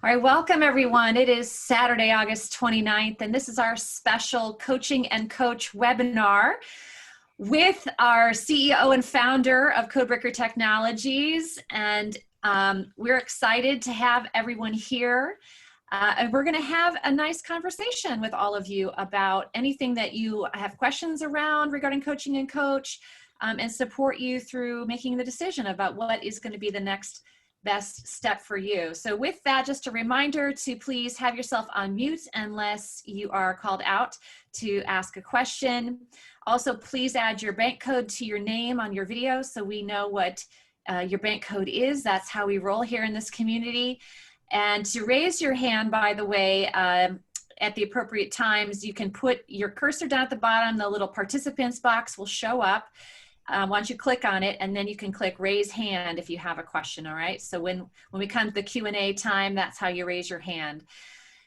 All right, welcome everyone. It is Saturday, August 29th, and this is our special Coaching and Coach webinar with our CEO and founder of Codebreaker Technologies. And we're excited to have everyone here. And we're going to have a nice conversation with all of you about anything that you have questions around regarding Coaching and Coach, and support you through making the decision about what is going to be the next best step for you. So with that, just a reminder to please have yourself on mute unless you are called out to ask a question. Also, please add your bank code to your name on your video so we know what your bank code is. That's how we roll here in this community. And to raise your hand, by the way, at the appropriate times, you can put your cursor down at the bottom. The little participants box will show up. Once you click on it, and then you can click raise hand if you have a question. All right, so when we come to the Q&A time, that's how you raise your hand.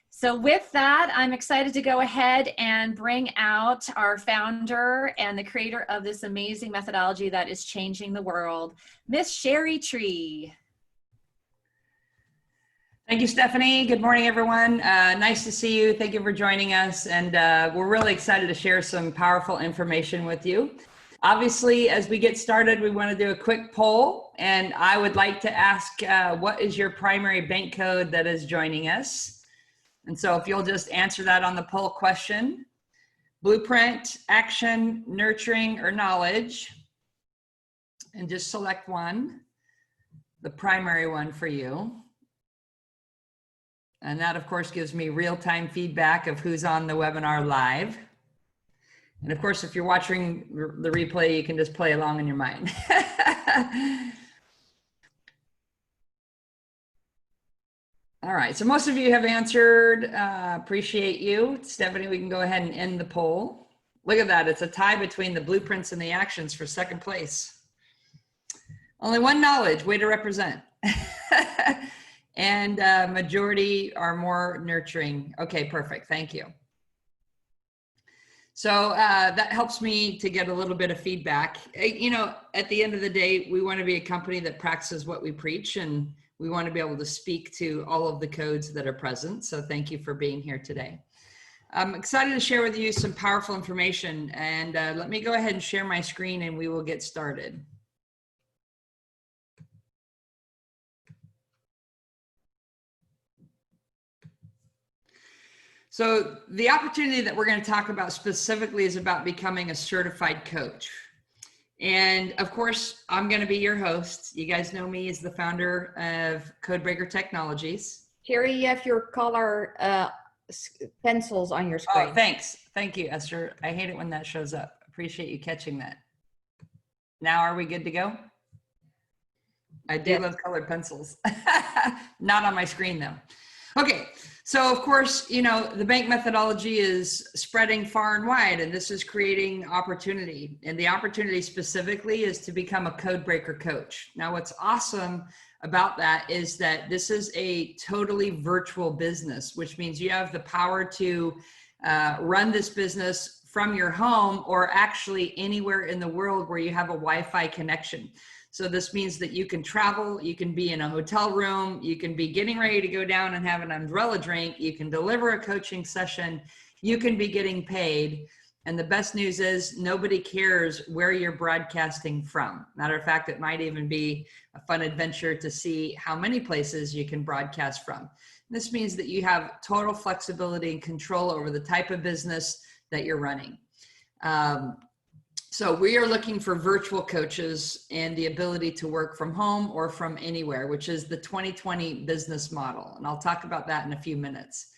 So with that, I'm excited to go ahead and bring out our founder and the creator of this amazing methodology that is changing the world, Miss Sherry Tree. Thank you, Stephanie. Good morning, everyone. Nice to see you. Thank you for joining us. And we're really excited to share some powerful information with you. Obviously, as we get started, we want to do a quick poll, and I would like to ask, what is your primary bank code that is joining us? And so if you'll just answer that on the poll question: blueprint, action, nurturing, or knowledge, and just select one, the primary one for you. And that, of course, gives me real-time feedback of who's on the webinar live. And of course, if you're watching the replay, you can just play along in your mind. All right, so most of you have answered. Appreciate you. Stephanie, we can go ahead and end the poll. Look at that, it's a tie between the blueprints and the actions for second place. Only one knowledge, way to represent. And majority are more nurturing. Okay, perfect, thank you. So that helps me to get a little bit of feedback. You know, at the end of the day, we want to be a company that practices what we preach, and we want to be able to speak to all of the codes that are present. So thank you for being here today. I'm excited to share with you some powerful information, and let me go ahead and share my screen and we will get started. So the opportunity that we're going to talk about specifically is about becoming a certified coach. And of course, I'm going to be your host. You guys know me as the founder of Codebreaker Technologies. Sherry, you have your color pencils on your screen. Oh, thanks. Thank you, Esther. I hate it when that shows up. Appreciate you catching that. Now, are we good to go? I do love colored pencils. Not on my screen though. Okay. So of course, you know, the bank methodology is spreading far and wide, and this is creating opportunity. And the opportunity specifically is to become a Codebreaker coach. Now, what's awesome about that is that this is a totally virtual business, which means you have the power to run this business from your home or actually anywhere in the world where you have a Wi-Fi connection. So this means that you can travel, you can be in a hotel room, you can be getting ready to go down and have an umbrella drink, you can deliver a coaching session, you can be getting paid. And the best news is nobody cares where you're broadcasting from. Matter of fact, it might even be a fun adventure to see how many places you can broadcast from. This means that you have total flexibility and control over the type of business that you're running. So we are looking for virtual coaches and the ability to work from home or from anywhere, which is the 2020 business model. And I'll talk about that in a few minutes.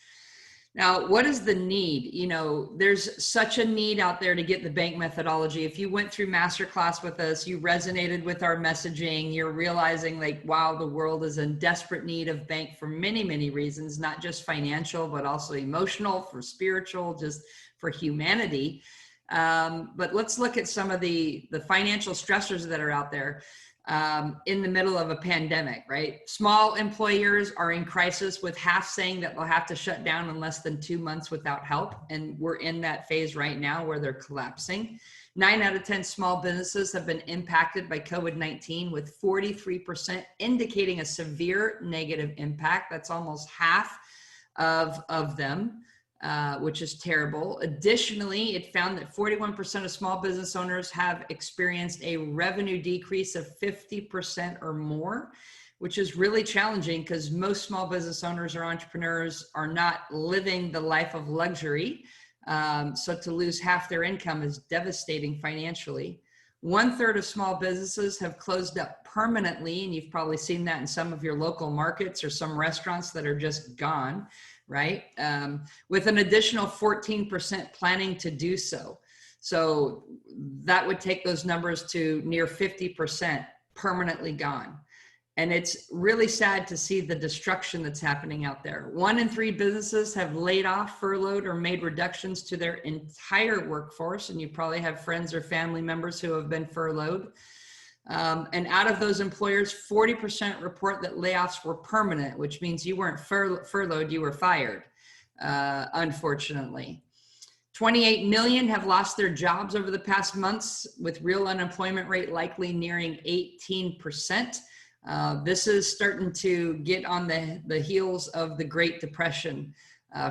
Now, what is the need? You know, there's such a need out there to get the bank methodology. If you went through masterclass with us, you resonated with our messaging, you're realizing like, wow, the world is in desperate need of bank for many, many reasons, not just financial, but also emotional, for spiritual, just for humanity. But let's look at some of the financial stressors that are out there. in the middle of a pandemic, right? Small employers are in crisis, with half saying that they'll have to shut down in less than 2 months without help. And we're in that phase right now where they're collapsing. 9 out of 10 small businesses have been impacted by COVID-19, with 43% indicating a severe negative impact. That's almost half of them, which is terrible. Additionally, it found that 41% of small business owners have experienced a revenue decrease of 50% or more, which is really challenging because most small business owners or entrepreneurs are not living the life of luxury. So to lose half their income is devastating financially. 1/3 of small businesses have closed up permanently, and you've probably seen that in some of your local markets or some restaurants that are just gone, right? With an additional 14% planning to do so. So that would take those numbers to near 50% permanently gone. And it's really sad to see the destruction that's happening out there. 1 in 3 businesses have laid off, furloughed, or made reductions to their entire workforce. And you probably have friends or family members who have been furloughed. And out of those employers, 40% report that layoffs were permanent, which means you weren't furloughed, you were fired, unfortunately. 28 million have lost their jobs over the past months, with real unemployment rate likely nearing 18%. This is starting to get on the heels of the Great Depression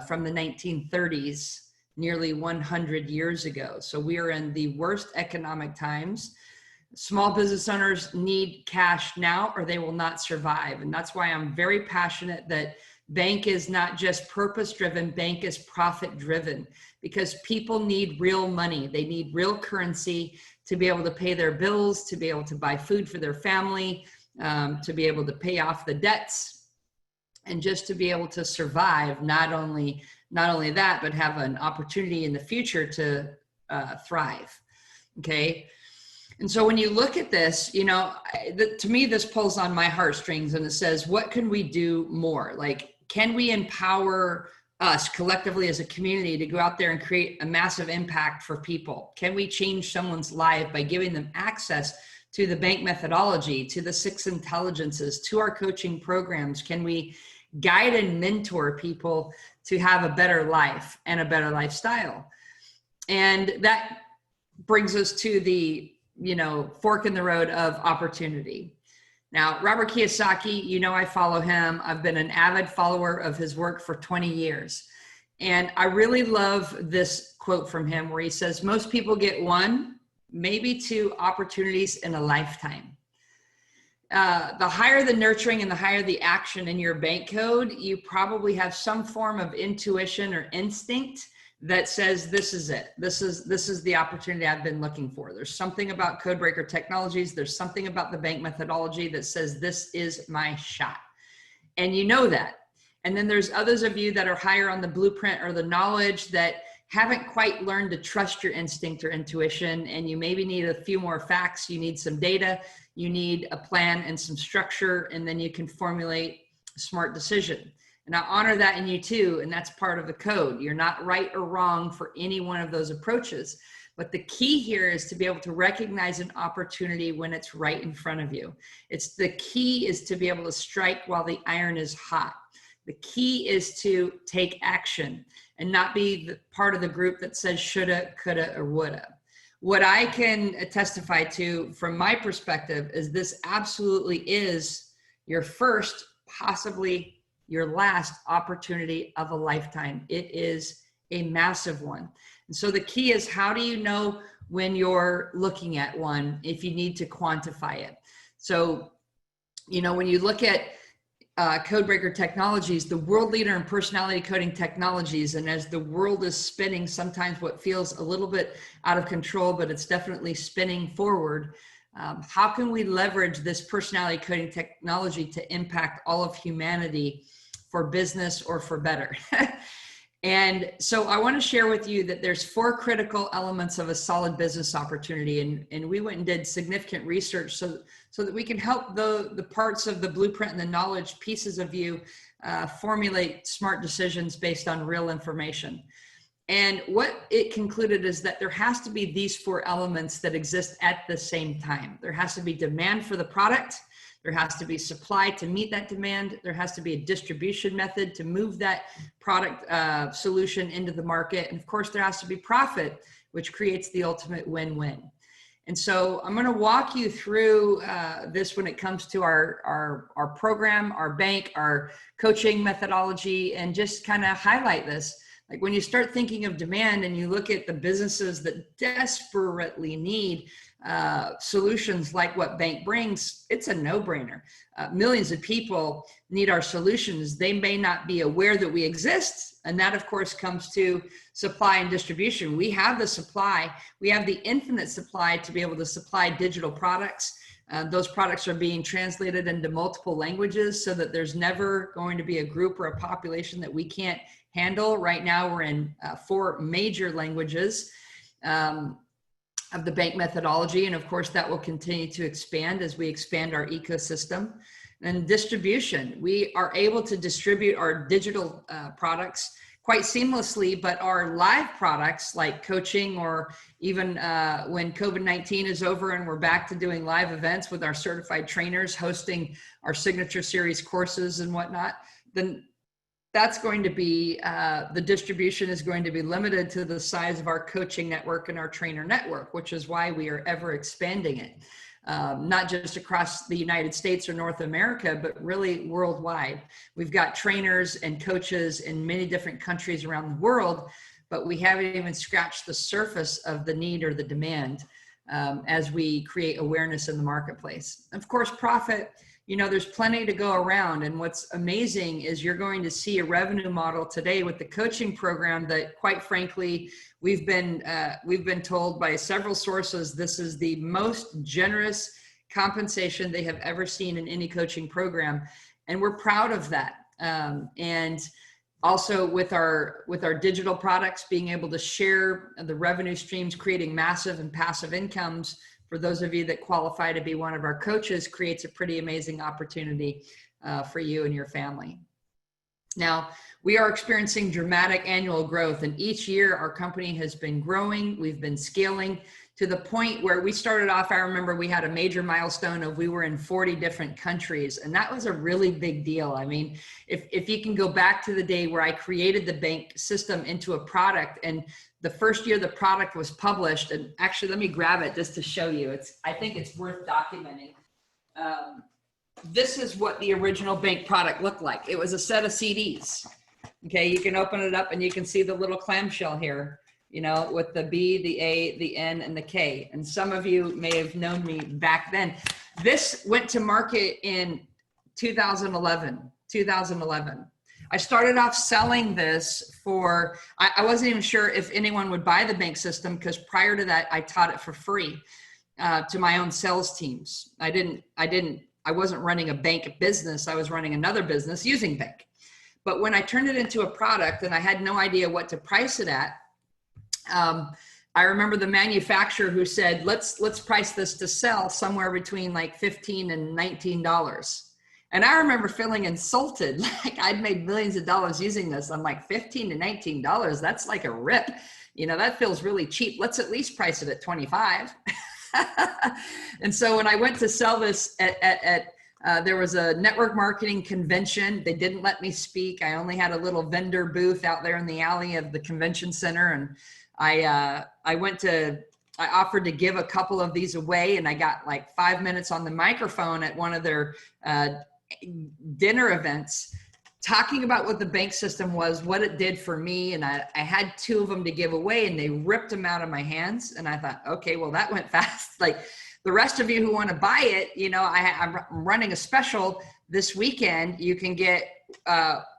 from the 1930s, nearly 100 years ago. So we are in the worst economic times. Small business owners need cash now or they will not survive. And that's why I'm very passionate that Bank is not just purpose-driven, Bank is profit-driven, because people need real money. They need real currency to be able to pay their bills, to be able to buy food for their family, to be able to pay off the debts, and just to be able to survive. Not only that, but have an opportunity in the future to thrive. Okay. And so when you look at this, you know, to me, this pulls on my heartstrings, and it says, what can we do more? Like, can we empower us collectively as a community to go out there and create a massive impact for people? Can we change someone's life by giving them access to the Bank methodology, to the 6 intelligences, to our coaching programs? Can we guide and mentor people to have a better life and a better lifestyle? And that brings us to the, you know, fork in the road of opportunity. Now, Robert Kiyosaki, you know, I follow him. I've been an avid follower of his work for 20 years. And I really love this quote from him where he says, most people get 1, maybe 2 opportunities in a lifetime. The higher the nurturing and the higher the action in your bank code, you probably have some form of intuition or instinct that says, this is it. This is the opportunity I've been looking for. There's something about Codebreaker Technologies. There's something about the Bank methodology that says, this is my shot. And you know that. And then there's others of you that are higher on the blueprint or the knowledge that haven't quite learned to trust your instinct or intuition. And you maybe need a few more facts. You need some data. You need a plan and some structure, and then you can formulate a smart decision. And I honor that in you too, and that's part of the code. You're not right or wrong for any one of those approaches. But the key here is to be able to recognize an opportunity when it's right in front of you. The key is to be able to strike while the iron is hot. The key is to take action and not be the part of the group that says shoulda, coulda, or woulda. What I can testify to from my perspective is this absolutely is your first, possibly your last opportunity of a lifetime. It is a massive one. And so the key is, how do you know when you're looking at one, if you need to quantify it? So, you know, when you look at Codebreaker Technologies, the world leader in personality coding technologies, and as the world is spinning, sometimes what feels a little bit out of control, but it's definitely spinning forward, how can we leverage this personality coding technology to impact all of humanity for business or for better? And so I want to share with you that there's 4 critical elements of a solid business opportunity. And we went and did significant research so that we can help the parts of the blueprint and the knowledge pieces of you formulate smart decisions based on real information. And what it concluded is that there has to be these 4 elements that exist at the same time. There has to be demand for the product. There has to be supply to meet that demand. There has to be a distribution method to move that product solution into the market. And of course, there has to be profit, which creates the ultimate win-win. And so I'm going to walk you through this when it comes to our program, our bank, our coaching methodology, and just kind of highlight this. Like when you start thinking of demand and you look at the businesses that desperately need solutions like what Bank brings, it's a no-brainer. Millions of people need our solutions. They may not be aware that we exist. And that, of course, comes to supply and distribution. We have the supply. We have the infinite supply to be able to supply digital products. Those products are being translated into multiple languages so that there's never going to be a group or a population that we can't handle. Right now, we're in 4 major languages of the bank methodology. And of course, that will continue to expand as we expand our ecosystem. And distribution, we are able to distribute our digital products quite seamlessly, but our live products like coaching, or even when COVID-19 is over and we're back to doing live events with our certified trainers hosting our signature series courses and whatnot, then that's going to be, the distribution is going to be limited to the size of our coaching network and our trainer network, which is why we are ever expanding it. Not just across the United States or North America, but really worldwide. We've got trainers and coaches in many different countries around the world, but we haven't even scratched the surface of the need or the demand as we create awareness in the marketplace. Of course, profit, you know, there's plenty to go around. And what's amazing is you're going to see a revenue model today with the coaching program that, quite frankly, we've been told by several sources, this is the most generous compensation they have ever seen in any coaching program. And we're proud of that. And also with our digital products, being able to share the revenue streams, creating massive and passive incomes for those of you that qualify to be one of our coaches, creates a pretty amazing opportunity for you and your family. Now, we are experiencing dramatic annual growth, and each year our company has been growing. We've been scaling to the point where we started off, I remember we had a major milestone of we were in 40 different countries, and that was a really big deal. I mean, if you can go back to the day where I created the bank system into a product, and the first year the product was published, and actually let me grab it just to show you. I think it's worth documenting. This is what the original bank product looked like. It was a set of CDs. Okay, you can open it up and you can see the little clamshell here, you know, with the B, the A, the N, and the K. And some of you may have known me back then. This went to market in 2011. I started off selling this for, I wasn't even sure if anyone would buy the bank system, because prior to that, I taught it for free to my own sales teams. I wasn't running a bank business. I was running another business using bank. But when I turned it into a product and I had no idea what to price it at, I remember the manufacturer who said, let's price this to sell somewhere between like $15 and $19. And I remember feeling insulted, like I'd made millions of dollars using this. I'm like, $15 to $19, that's like a rip. You know, that feels really cheap. Let's at least price it at 25. And so when I went to sell this there was a network marketing convention. They didn't let me speak. I only had a little vendor booth out there in the alley of the convention center. And I offered to give a couple of these away, and I got like 5 minutes on the microphone at one of their dinner events talking about what the bank system was, what it did for me. And I had 2 of them to give away, and they ripped them out of my hands. And I thought, okay, well, that went fast. Like the rest of you who want to buy it, you know, I'm running a special this weekend. You can get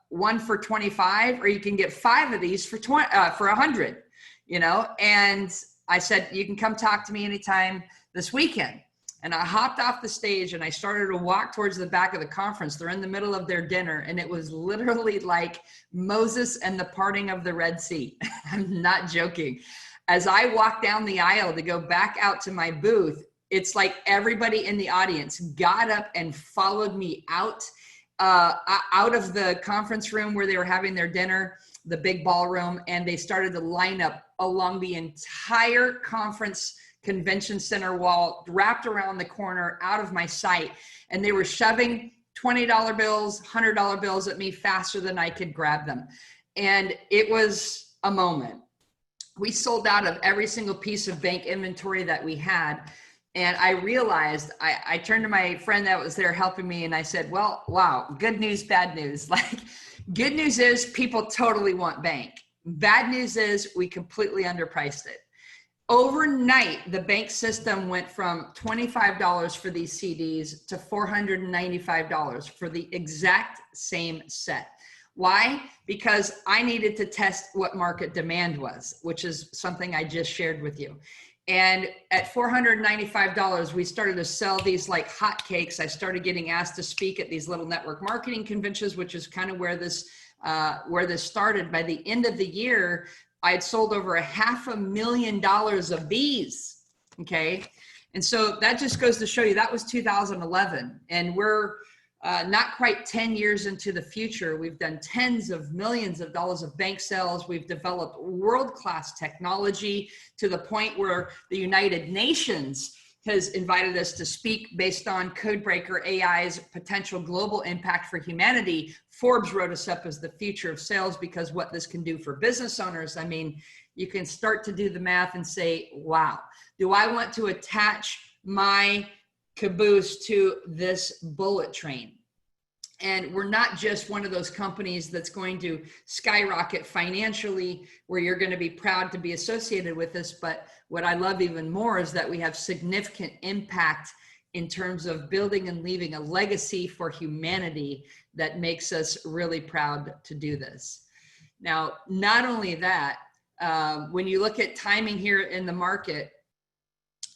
1 for 25, or you can get 5 of these for 100, you know? And I said, you can come talk to me anytime this weekend. And I hopped off the stage and I started to walk towards the back of the conference. They're in the middle of their dinner, and it was literally like Moses and the parting of the Red Sea. I'm not joking. As I walked down the aisle to go back out to my booth, it's like everybody in the audience got up and followed me out of the conference room where they were having their dinner. the big ballroom, and they started to line up along the entire conference convention center wall, wrapped around the corner out of my sight. And they were shoving $20 bills, $100 bills at me faster than I could grab them. And it was a moment. We sold out of every single piece of bank inventory that we had. And I realized, I turned to my friend that was there helping me, and I said, well, wow, good news, bad news. Like, good news is people totally want bank. Bad news is we completely underpriced it. Overnight, the bank system went from $25 for these CDs to $495 for the exact same set. Why? Because I needed to test what market demand was, which is something I just shared with you. And at $495, we started to sell these like hotcakes. I started getting asked to speak at these little network marketing conventions, which is kind of where this started. By the end of the year, I had sold over $500,000 of these. Okay. And so that just goes to show you that was 2011, and we're not quite 10 years into the future. We've done tens of millions of dollars of bank sales. We've developed world-class technology to the point where the United Nations has invited us to speak based on Codebreaker AI's potential global impact for humanity. Forbes wrote us up as the future of sales because what this can do for business owners. I mean, you can start to do the math and say, wow, do I want to attach my caboose to this bullet train? And we're not just one of those companies that's going to skyrocket financially where you're going to be proud to be associated with us. But what I love even more is that we have significant impact in terms of building and leaving a legacy for humanity that makes us really proud to do this. Now, not only that, when you look at timing here in the market,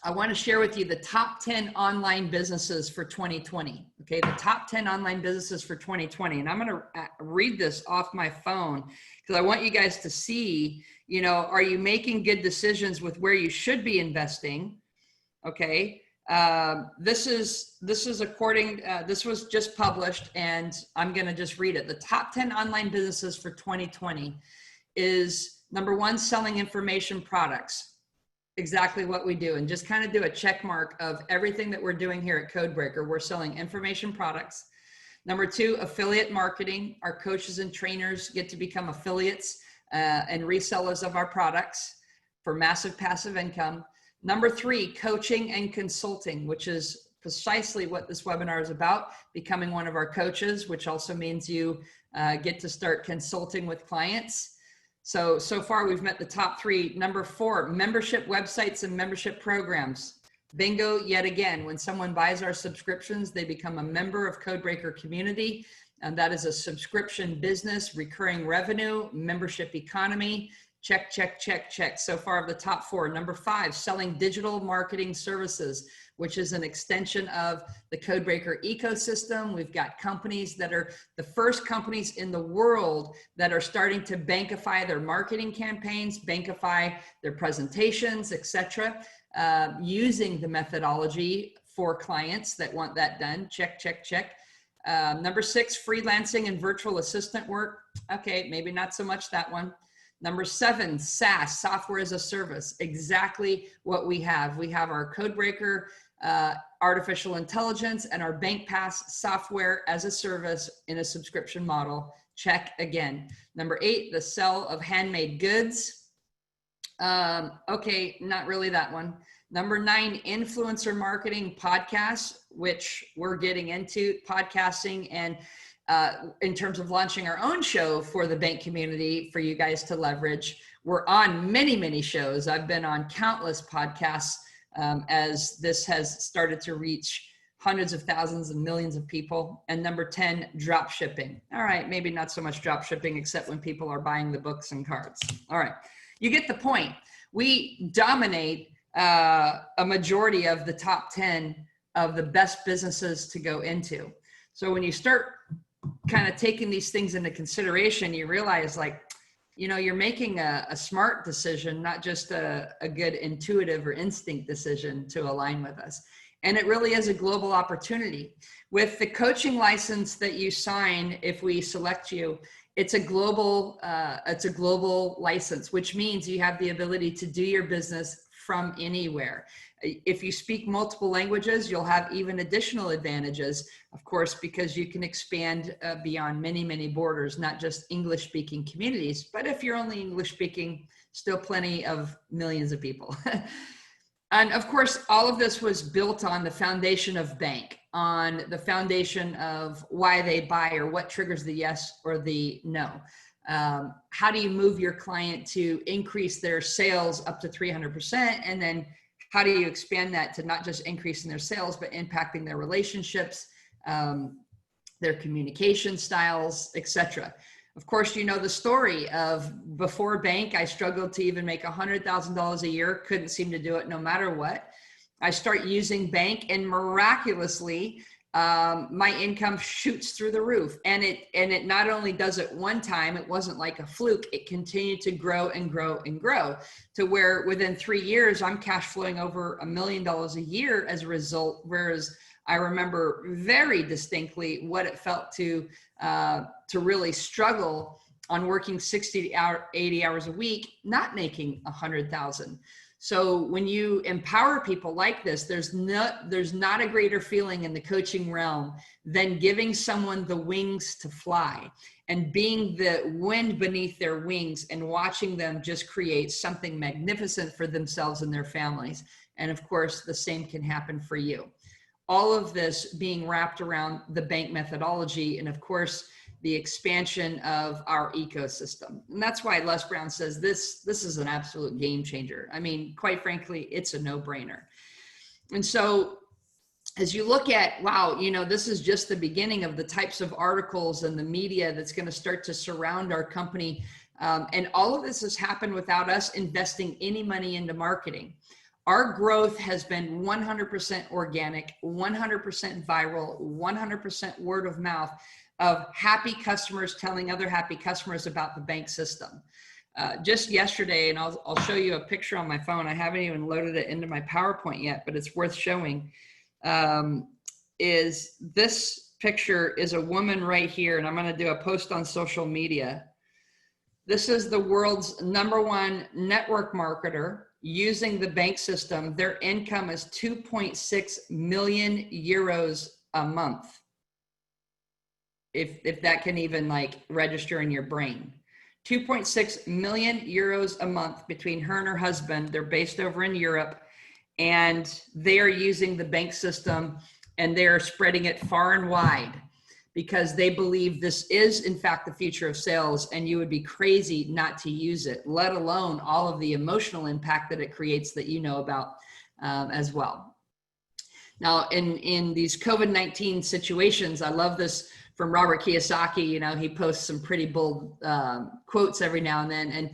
I want to share with you the top 10 online businesses for 2020. Okay, the top 10 online businesses for 2020. And I'm going to read this off my phone because I want you guys to see, you know, are you making good decisions with where you should be investing? Okay, this is according, this was just published, and I'm going to just read it. The top 10 online businesses for 2020 is number 1, selling information products. Exactly what we do, and just kind of do a check mark of everything that we're doing here at Codebreaker. We're selling information products. Number 2, affiliate marketing. Our coaches and trainers get to become affiliates and resellers of our products for massive passive income. Number 3, coaching and consulting, which is precisely what this webinar is about, becoming one of our coaches, which also means you get to start consulting with clients. So far we've met the top 3. Number 4, membership websites and membership programs. Bingo, yet again, when someone buys our subscriptions, they become a member of Codebreaker community. And that is a subscription business, recurring revenue, membership economy. Check, check, check, check. So far of the top 4. Number 5, selling digital marketing services, which is an extension of the Codebreaker ecosystem. We've got companies that are the first companies in the world that are starting to bankify their marketing campaigns, bankify their presentations, etc., using the methodology for clients that want that done. Check, check, check. Number 6, freelancing and virtual assistant work. Okay, maybe not so much that one. Number 7, SaaS, software as a service. Exactly what we have. We have our Codebreaker artificial intelligence and our BankPass software as a service in a subscription model. Check again. Number 8, the sale of handmade goods. Okay, not really that one. Number 9, influencer marketing podcasts, which we're getting into podcasting, and in terms of launching our own show for the bank community for you guys to leverage. We're on many, many shows. I've been on countless podcasts as this has started to reach hundreds of thousands and millions of people. And number 10, drop shipping. All right, maybe not so much drop shipping, except when people are buying the books and cards. All right, you get the point. We dominate a majority of the top 10 of the best businesses to go into. So when you start kind of taking these things into consideration, you realize, like, you know, you're making a smart decision, not just a good intuitive or instinct decision to align with us. And it really is a global opportunity. With the coaching license that you sign, if we select you, it's a global license, which means you have the ability to do your business from anywhere. If you speak multiple languages, you'll have even additional advantages, of course, because you can expand beyond many, many borders, not just English-speaking communities. But if you're only English-speaking, still plenty of millions of people. And of course, all of this was built on the foundation of bank, on the foundation of why they buy or what triggers the yes or the no. How do you move your client to increase their sales up to 300%? And then how do you expand that to not just increasing their sales, but impacting their relationships, their communication styles, etc. Of course, you know the story of before bank, I struggled to even make $100,000 a year, couldn't seem to do it no matter what. I start using bank and miraculously, my income shoots through the roof. And it not only does it one time, it wasn't like a fluke, it continued to grow and grow and grow to where within 3 years, I'm cash flowing over $1 million a year as a result. Whereas I remember very distinctly what it felt to really struggle on working 60 to 80 hours a week, not making 100,000. So when you empower people like this, there's not a greater feeling in the coaching realm than giving someone the wings to fly and being the wind beneath their wings and watching them just create something magnificent for themselves and their families. And of course, the same can happen for you. All of this being wrapped around the bank methodology and of course, the expansion of our ecosystem. And that's why Les Brown says this is an absolute game changer. I mean, quite frankly, it's a no-brainer. And so as you look at, wow, you know, this is just the beginning of the types of articles and the media that's going to start to surround our company. And all of this has happened without us investing any money into marketing. Our growth has been 100% organic, 100% viral, 100% word of mouth of happy customers telling other happy customers about the bank system. Just yesterday, and I'll show you a picture on my phone. I haven't even loaded it into my PowerPoint yet, but it's worth showing. Is this picture is a woman right here, and I'm going to do a post on social media. This is the world's #1 network marketer using the bank system. Their income is 2.6 million euros a month. If that can even like register in your brain. 2.6 million euros a month between her and her husband. They're based over in Europe and they are using the bank system and they're spreading it far and wide because they believe this is in fact the future of sales and you would be crazy not to use it, let alone all of the emotional impact that it creates that you know about as well. Now in these COVID-19 situations, I love this from Robert Kiyosaki. You know, he posts some pretty bold quotes every now and then. And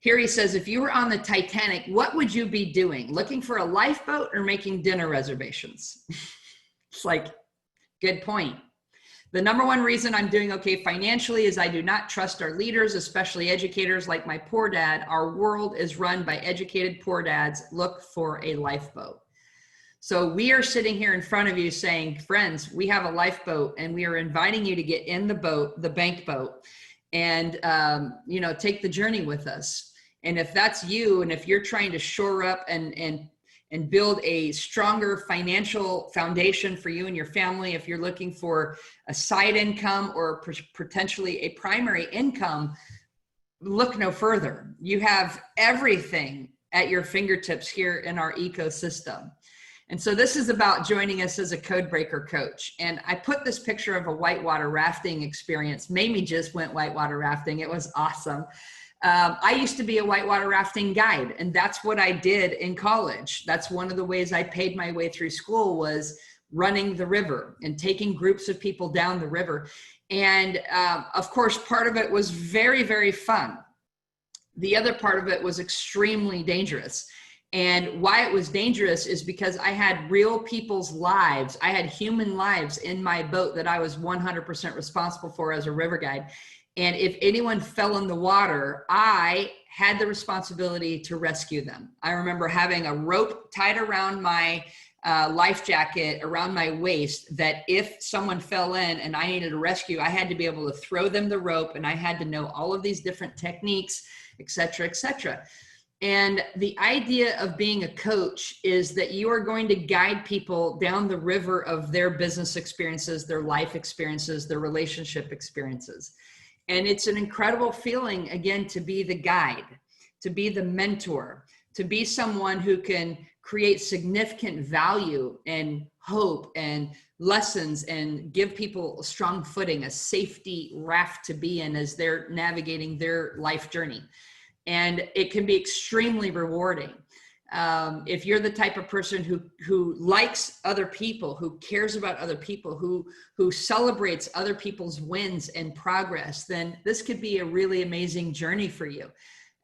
here he says, if you were on the Titanic, what would you be doing? Looking for a lifeboat or making dinner reservations? It's like, good point. The #1 reason I'm doing okay financially is I do not trust our leaders, especially educators like my poor dad. Our world is run by educated poor dads. Look for a lifeboat. So we are sitting here in front of you saying, friends, we have a lifeboat and we are inviting you to get in the boat, the bank boat, and you know, take the journey with us. And if that's you, and if you're trying to shore up and build a stronger financial foundation for you and your family, if you're looking for a side income or potentially a primary income, look no further. You have everything at your fingertips here in our ecosystem. And so this is about joining us as a Codebreaker coach. And I put this picture of a whitewater rafting experience. Mamie just went whitewater rafting. It was awesome. I used to be a whitewater rafting guide, and that's what I did in college. That's one of the ways I paid my way through school was running the river and taking groups of people down the river. And of course, part of it was very, very fun. The other part of it was extremely dangerous. And why it was dangerous is because I had real people's lives. I had human lives in my boat that I was 100% responsible for as a river guide. And if anyone fell in the water, I had the responsibility to rescue them. I remember having a rope tied around my life jacket around my waist that if someone fell in and I needed a rescue, I had to be able to throw them the rope, and I had to know all of these different techniques, et cetera, et cetera. And the idea of being a coach is that you are going to guide people down the river of their business experiences, their life experiences, their relationship experiences. And it's an incredible feeling, again, to be the guide, to be the mentor, to be someone who can create significant value and hope and lessons and give people a strong footing, a safety raft to be in as they're navigating their life journey. And it can be extremely rewarding. If you're the type of person who likes other people, who cares about other people, who celebrates other people's wins and progress, then this could be a really amazing journey for you.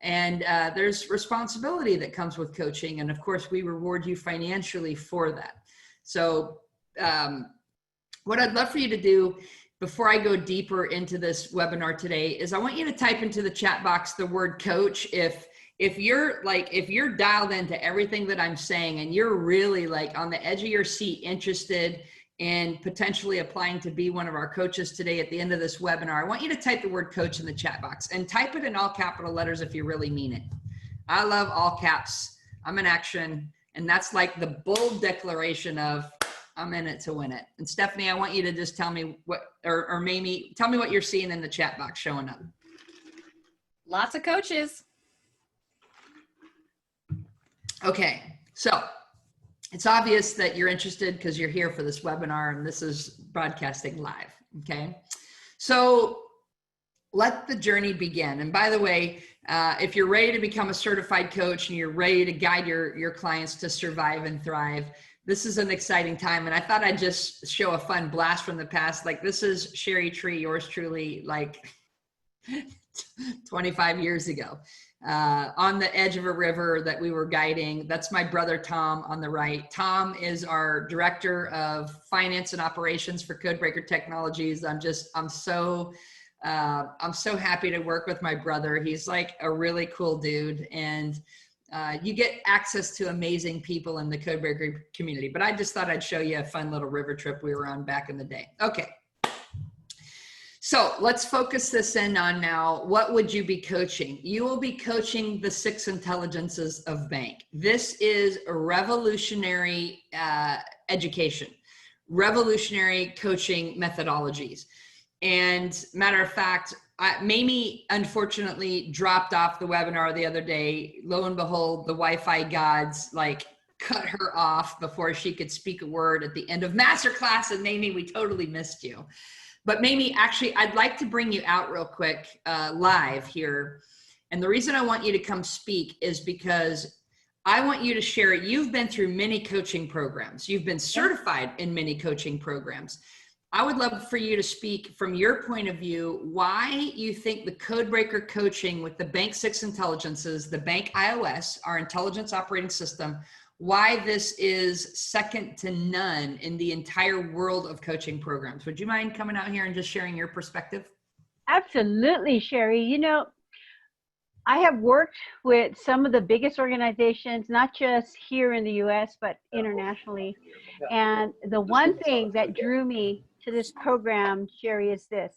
And there's responsibility that comes with coaching. And of course, we reward you financially for that. So what I'd love for you to do before I go deeper into this webinar today is I want you to type into the chat box the word coach. If you're dialed into everything that I'm saying and you're really like on the edge of your seat interested in potentially applying to be one of our coaches today at the end of this webinar, I want you to type the word coach in the chat box and type it in all capital letters if you really mean it. I love all caps. I'm in action. And that's like the bold declaration of I'm in it to win it. And Stephanie, I want you to just tell me what, or Mamie, tell me what you're seeing in the chat box showing up. Lots of coaches. Okay, so it's obvious that you're interested because you're here for this webinar and this is broadcasting live, okay? So let the journey begin. And by the way, if you're ready to become a certified coach and you're ready to guide your clients to survive and thrive, this is an exciting time. And I thought I'd just show a fun blast from the past. Like this is Sherry Tree, yours truly, like 25 years ago. On the edge of a river that we were guiding. That's my brother, Tom, on the right. Tom is our director of finance and operations for Codebreaker Technologies. I'm so happy to work with my brother. He's like a really cool dude. And you get access to amazing people in the Codebreaker community, but I just thought I'd show you a fun little river trip we were on back in the day. Okay. So let's focus this in on now. What would you be coaching? You will be coaching the 6 intelligences of bank. This is a revolutionary education, revolutionary coaching methodologies. And matter of fact, Mamie unfortunately dropped off the webinar the other day. Lo and behold, the Wi-Fi gods like cut her off before she could speak a word at the end of masterclass. And Mamie, we totally missed you. But Mamie, actually, I'd like to bring you out real quick live here. And the reason I want you to come speak is because I want you to share it. You've been through many coaching programs. You've been certified in many coaching programs. I would love for you to speak from your point of view, why you think the Codebreaker coaching with the Bank 6 Intelligences, the Bank iOS, our intelligence operating system, why this is second to none in the entire world of coaching programs. Would you mind coming out here and just sharing your perspective? Absolutely, Sherry. You know, I have worked with some of the biggest organizations, not just here in the US, but internationally. And the one thing that drew me to this program, Sherry, is this.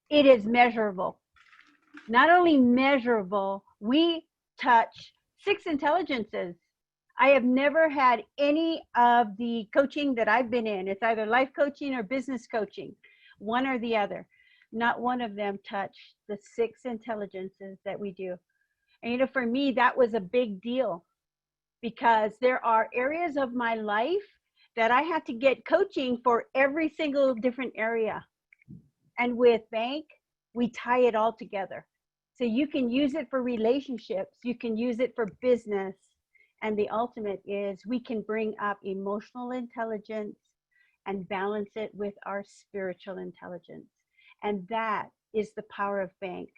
It is measurable. Not only measurable, we touch 6 intelligences. I have never had any of the coaching that I've been in. It's either life coaching or business coaching, one or the other. Not one of them touched the 6 intelligences that we do. And you know, for me, that was a big deal because there are areas of my life that I had to get coaching for every single different area. And with Bank, we tie it all together. So you can use it for relationships, you can use it for business. And the ultimate is we can bring up emotional intelligence and balance it with our spiritual intelligence. And that is the power of Bank.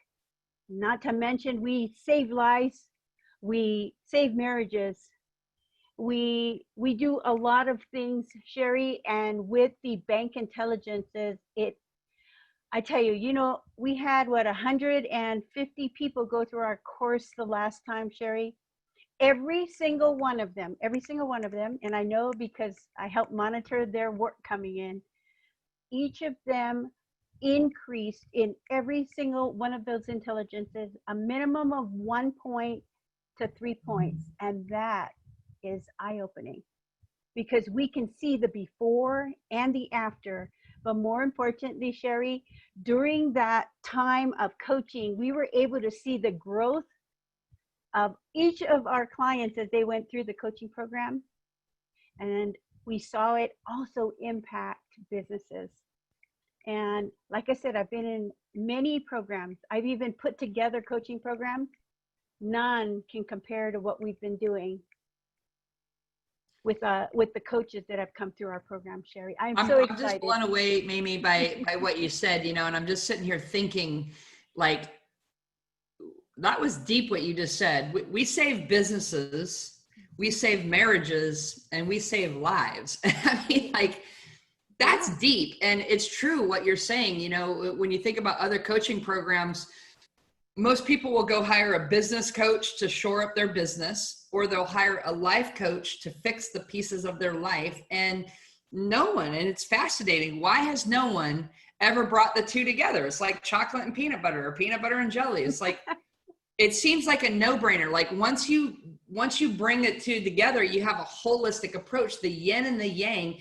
Not to mention we save lives, we save marriages. We do a lot of things, Sherry, and with the Bank intelligences, I tell you, you know, we had 150 people go through our course the last time, Sherry. every single one of them, and I know because I help monitor their work coming in, each of them increased in every single one of those intelligences a minimum of 1 point to 3 points. And that is eye-opening because we can see the before and the after. But more importantly, Sherry, during that time of coaching, we were able to see the growth of each of our clients as they went through the coaching program. And we saw it also impact businesses. And like I said, I've been in many programs. I've even put together coaching programs. None can compare to what we've been doing with the coaches that have come through our program, Sherry. I'm so excited. I'm just blown away, Mamie, by what you said, you know, and I'm just sitting here thinking, like, that was deep what you just said. We save businesses, we save marriages, and we save lives. I mean, like, that's deep. And it's true what you're saying. You know, when you think about other coaching programs, most people will go hire a business coach to shore up their business, or they'll hire a life coach to fix the pieces of their life. And no one, and it's fascinating, why has no one ever brought the two together? It's like chocolate and peanut butter, or peanut butter and jelly. It's like, it seems like a no-brainer. Like once you bring it two together, you have a holistic approach, the yin and the yang,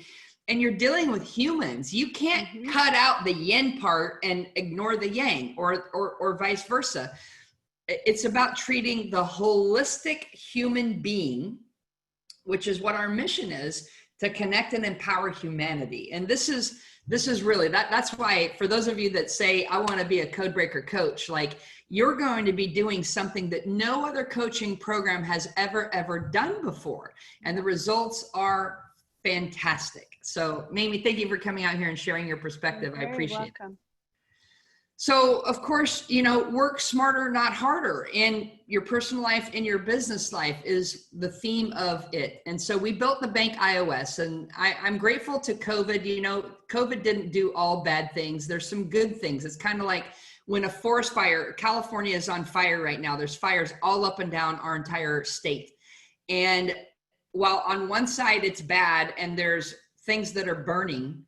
and you're dealing with humans. You can't cut out the yin part and ignore the yang, or vice versa. It's about treating the holistic human being, which is what our mission is, to connect and empower humanity. And this is really, that's why, for those of you that say, I want to be a Codebreaker coach, like, you're going to be doing something that no other coaching program has ever done before. And the results are fantastic. So Mamie, thank you for coming out here and sharing your perspective. I appreciate it. So of course, you know, work smarter, not harder, in your personal life, in your business life is the theme of it. And so we built the Bank iOS, and I'm grateful to COVID. You know, COVID didn't do all bad things. There's some good things. It's kind of like when a forest fire, California is on fire right now. There's fires all up and down our entire state. And while on one side it's bad and there's things that are burning,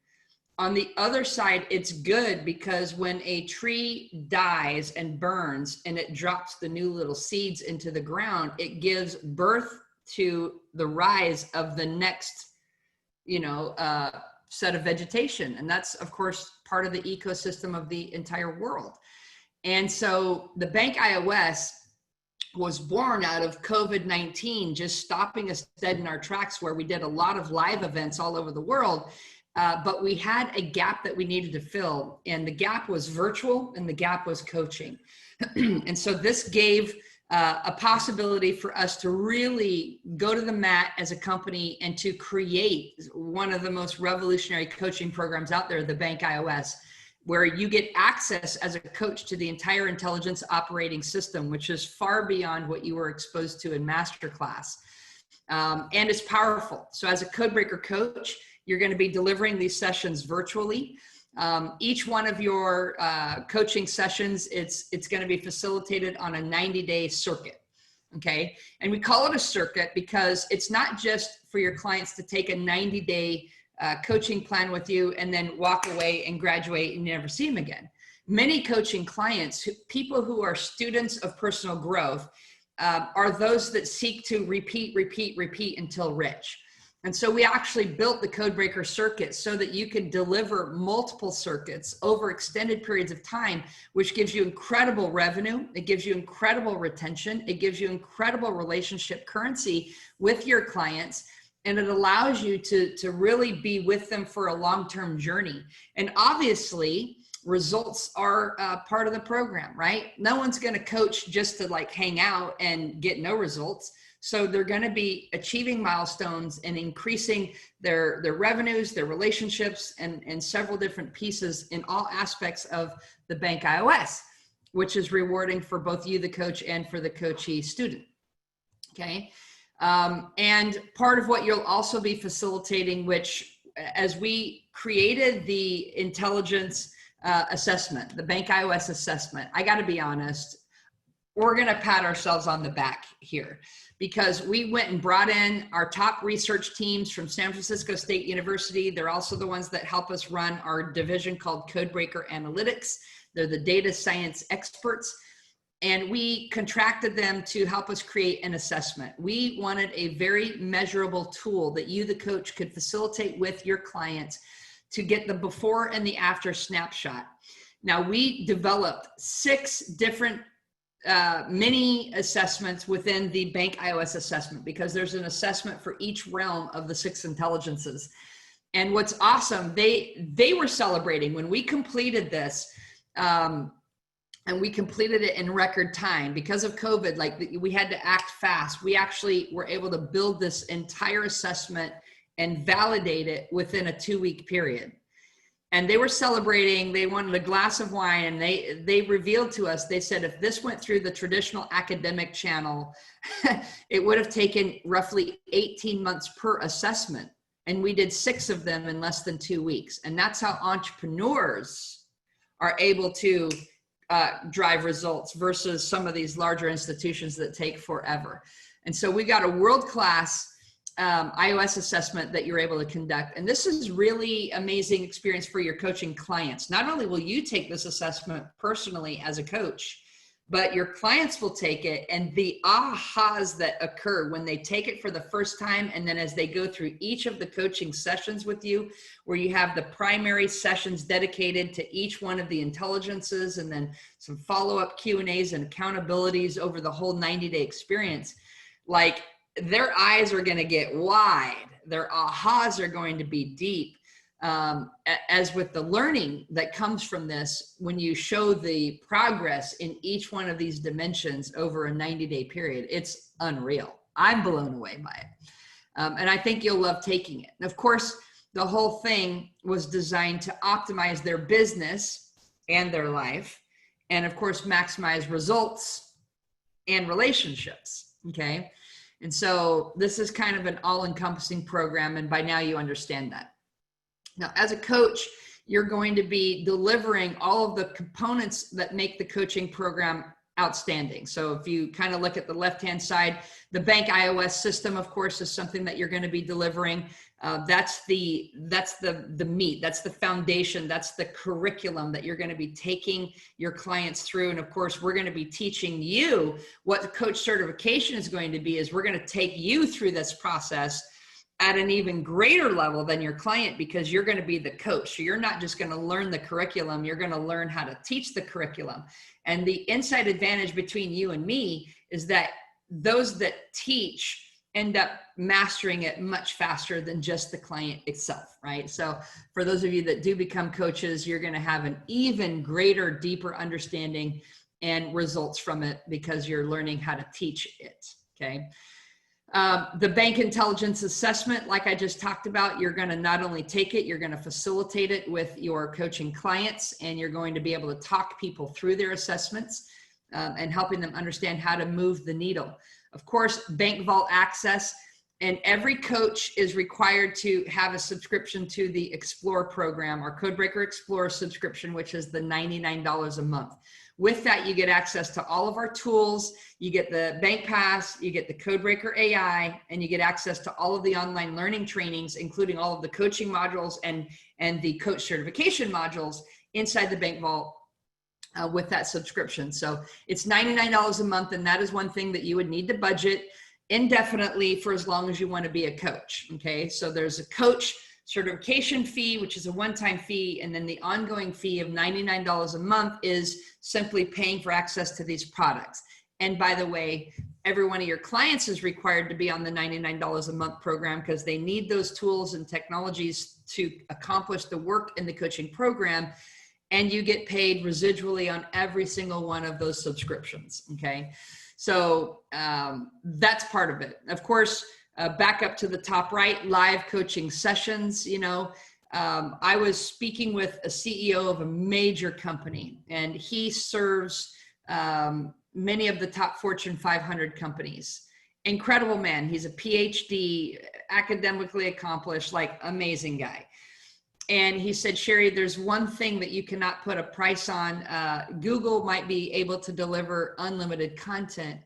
on the other side, it's good, because when a tree dies and burns and it drops the new little seeds into the ground, it gives birth to the rise of the next, you know, set of vegetation. And that's, of course, part of the ecosystem of the entire world. And so the Bank iOS was born out of COVID-19, just stopping us dead in our tracks, where we did a lot of live events all over the world. But we had a gap that we needed to fill, and the gap was virtual, and the gap was coaching. And so this gave a possibility for us to really go to the mat as a company and to create one of the most revolutionary coaching programs out there, the Bank iOS, where you get access as a coach to the entire intelligence operating system, which is far beyond what you were exposed to in masterclass. And it's powerful. So as a Codebreaker coach, you're going to be delivering these sessions virtually. Each one of your coaching sessions, it's going to be facilitated on a 90-day circuit, okay? And we call it a circuit because it's not just for your clients to take a 90-day coaching plan with you and then walk away and graduate and never see them again. Many coaching clients, people who are students of personal growth, are those that seek to repeat until rich. And so we actually built the Codebreaker circuit so that you can deliver multiple circuits over extended periods of time, which gives you incredible revenue. It gives you incredible retention. It gives you incredible relationship currency with your clients. And it allows you to really be with them for a long-term journey. And obviously, results are part of the program, right? No one's going to coach just to like hang out and get no results. So they're going to be achieving milestones and increasing their revenues, their relationships, and several different pieces in all aspects of the Bank iOS, which is rewarding for both you, the coach, and for the coachee student. Okay. And part of what you'll also be facilitating, which as we created the intelligence assessment, the Bank iOS assessment, I got to be honest, we're going to pat ourselves on the back here, because we went and brought in our top research teams from San Francisco State University. They're also the ones that help us run our division called Codebreaker Analytics. They're the data science experts. And we contracted them to help us create an assessment. We wanted a very measurable tool that you, the coach, could facilitate with your clients to get the before and the after snapshot. Now, we developed 6 different mini assessments within the Bank iOS assessment, because there's an assessment for each realm of the 6 intelligences. And what's awesome, they were celebrating when we completed this, and we completed it in record time. Because of COVID, like we had to act fast. We actually were able to build this entire assessment and validate it within a 2-week period. And they were celebrating, they wanted a glass of wine, and they revealed to us, they said, if this went through the traditional academic channel, it would have taken roughly 18 months per assessment. And we did 6 of them in less than 2 weeks. And that's how entrepreneurs are able to drive results versus some of these larger institutions that take forever. And so we got a world-class iOS assessment that you're able to conduct. And this is really amazing experience for your coaching clients. Not only will you take this assessment personally as a coach, but your clients will take it, and the ahas that occur when they take it for the first time, and then as they go through each of the coaching sessions with you, where you have the primary sessions dedicated to each one of the intelligences, and then some follow-up Q&As and accountabilities over the whole 90-day experience, like their eyes are going to get wide, their ahas are going to be deep. As with the learning that comes from this, when you show the progress in each one of these dimensions over a 90-day period, it's unreal. I'm blown away by it. And I think you'll love taking it. And of course, the whole thing was designed to optimize their business and their life, and of course, maximize results and relationships, okay? And so this is kind of an all-encompassing program, and by now you understand that. Now, as a coach, you're going to be delivering all of the components that make the coaching program outstanding. So if you kind of look at the left-hand side, the Bank iOS system, of course, is something that you're going to be delivering. That's the meat, that's the foundation, that's the curriculum that you're going to be taking your clients through. And of course, we're going to be teaching you what the coach certification is going to be, is we're going to take you through this process at an even greater level than your client, because you're going to be the coach. So you're not just going to learn the curriculum, you're going to learn how to teach the curriculum. And the inside advantage between you and me is that those that teach end up mastering it much faster than just the client itself, right? So for those of you that do become coaches, you're going to have an even greater, deeper understanding and results from it, because you're learning how to teach it, okay? The Bank Intelligence Assessment, like I just talked about, you're going to not only take it, you're going to facilitate it with your coaching clients, and you're going to be able to talk people through their assessments and helping them understand how to move the needle. Of course, Bank Vault access, and every coach is required to have a subscription to the Explore program, our Codebreaker Explore subscription, which is the $99 a month. With that, you get access to all of our tools, you get the Bank Pass, you get the Codebreaker AI, and you get access to all of the online learning trainings, including all of the coaching modules and the coach certification modules inside the Bank Vault with that subscription. So it's $99 a month, and that is one thing that you would need to budget indefinitely for as long as you want to be a coach, okay? So there's a coach certification fee, which is a one-time fee, and then the ongoing fee of $99 a month is simply paying for access to these products. And by the way, every one of your clients is required to be on the $99 a month program, because they need those tools and technologies to accomplish the work in the coaching program, and you get paid residually on every single one of those subscriptions, okay? So that's part of it. Of course, back up to the top right, live coaching sessions. You know, I was speaking with a CEO of a major company, and he serves many of the top Fortune 500 companies. Incredible man. He's a PhD, academically accomplished, like amazing guy. And he said, Sherry, there's one thing that you cannot put a price on. Google might be able to deliver unlimited content,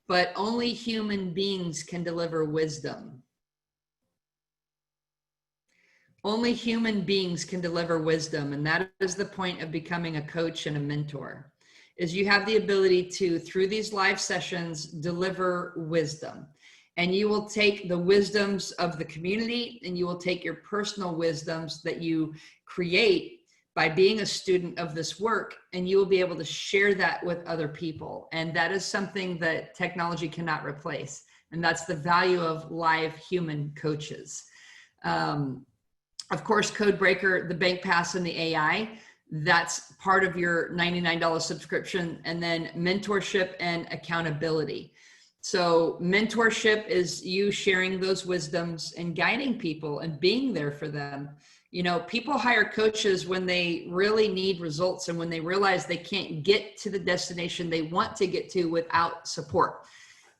but only human beings can deliver wisdom. Only human beings can deliver wisdom. And that is the point of becoming a coach and a mentor, is you have the ability to, through these live sessions, deliver wisdom. And you will take the wisdoms of the community, and you will take your personal wisdoms that you create by being a student of this work, and you will be able to share that with other people. And that is something that technology cannot replace. And that's the value of live human coaches. Of course, Codebreaker, the bank pass, and the AI, that's part of your $99 subscription. And then mentorship and accountability. So mentorship is you sharing those wisdoms and guiding people and being there for them. You know, people hire coaches when they really need results and when they realize they can't get to the destination they want to get to without support.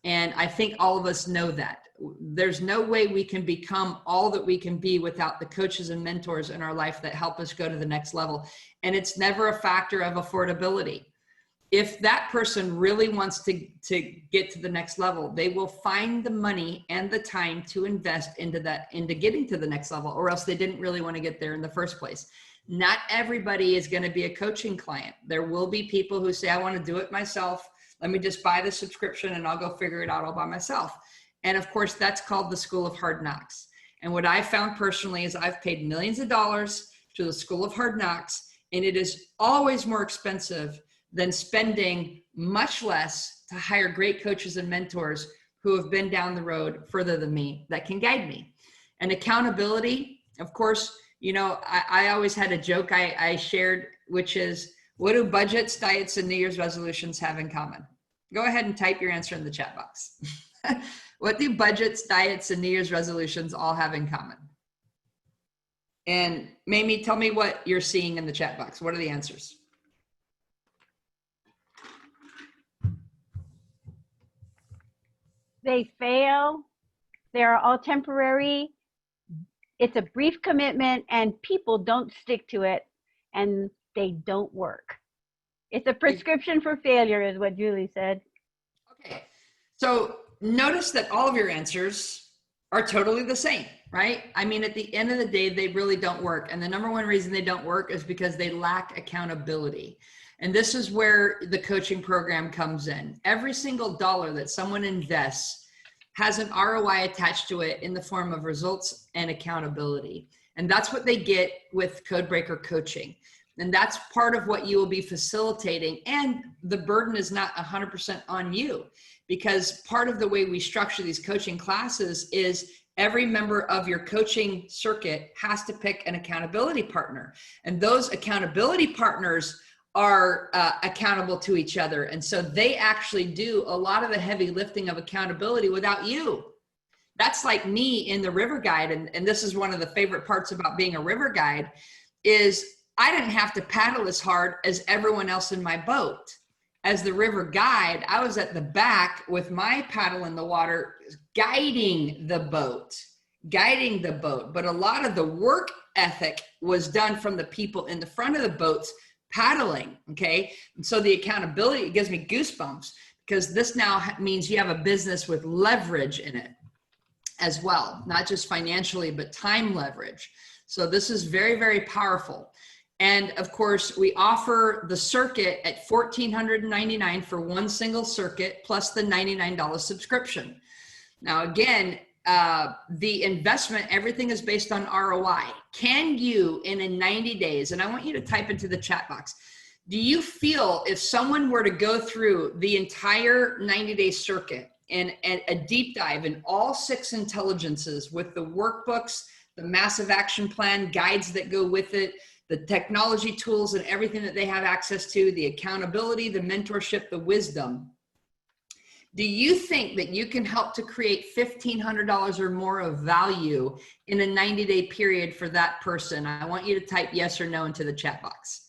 And I think all of us know that. There's no way we can become all that we can be without the coaches and mentors in our life that help us go to the next level. And it's never a factor of affordability. If that person really wants to get to the next level, they will find the money and the time to invest into getting to the next level, or else they didn't really want to get there in the first place. Not everybody is going to be a coaching client. There will be people who say, I want to do it myself. Let me just buy the subscription and I'll go figure it out all by myself. And of course, that's called the School of Hard Knocks. And what I found personally is I've paid millions of dollars to the School of Hard Knocks, and it is always more expensive than spending much less to hire great coaches and mentors who have been down the road further than me that can guide me. And accountability, of course, you know, I always had a joke I shared, which is, what do budgets, diets, and New Year's resolutions have in common? Go ahead and type your answer in the chat box. What do budgets, diets, and New Year's resolutions all have in common? And Mamie, tell me what you're seeing in the chat box. What are the answers? They fail. They are all temporary. It's a brief commitment, and people don't stick to it, and they don't work. It's a prescription for failure, is what Julie said. Okay, so notice that all of your answers are totally the same, right? I mean, at the end of the day, they really don't work. And the number one reason they don't work is because they lack accountability. And this is where the coaching program comes in. Every single dollar that someone invests has an ROI attached to it in the form of results and accountability. And that's what they get with Codebreaker coaching. And that's part of what you will be facilitating. And the burden is not 100% on you, because part of the way we structure these coaching classes is every member of your coaching circuit has to pick an accountability partner. And those accountability partners are accountable to each other. And so they actually do a lot of the heavy lifting of accountability without you. That's like me in the river guide. And this is one of the favorite parts about being a river guide, is I didn't have to paddle as hard as everyone else in my boat. As the river guide, I was at the back with my paddle in the water, guiding the boat. But a lot of the work ethic was done from the people in the front of the boats paddling, okay? And so the accountability, it gives me goosebumps, because this now means you have a business with leverage in it as well, not just financially, but time leverage. So this is very, very powerful. And of course, we offer the circuit at $1,499 for one single circuit, plus the $99 subscription. Now, again, the investment, everything is based on ROI. Can you, in a 90 days, and I want you to type into the chat box, do you feel if someone were to go through the entire 90-day circuit and a deep dive in all 6 intelligences with the workbooks, the massive action plan, guides that go with it, the technology tools and everything that they have access to, the accountability, the mentorship, the wisdom, do you think that you can help to create $1,500 or more of value in a 90-day period for that person? I want you to type yes or no into the chat box.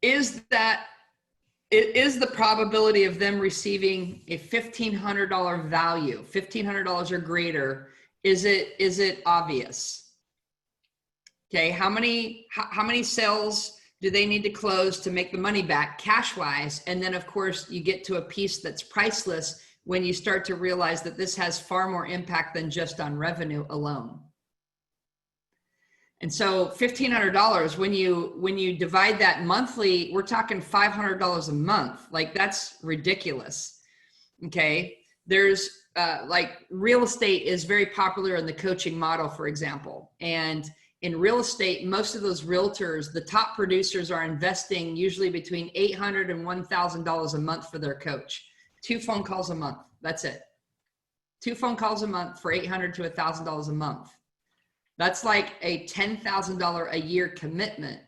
Is the probability of them receiving a $1,500 value, $1,500 or greater, is it obvious? Okay, how many sales do they need to close to make the money back cash wise? And then of course you get to a piece that's priceless when you start to realize that this has far more impact than just on revenue alone. And so $1,500, when you divide that monthly, we're talking $500 a month. Like, that's ridiculous. Okay, there's like, real estate is very popular in the coaching model, for example. And in real estate, most of those realtors, the top producers, are investing usually between $800 and $1,000 a month for their coach. 2 phone calls a month. That's it. 2 phone calls a month for $800 to $1,000 a month. That's like a $10,000 a year commitment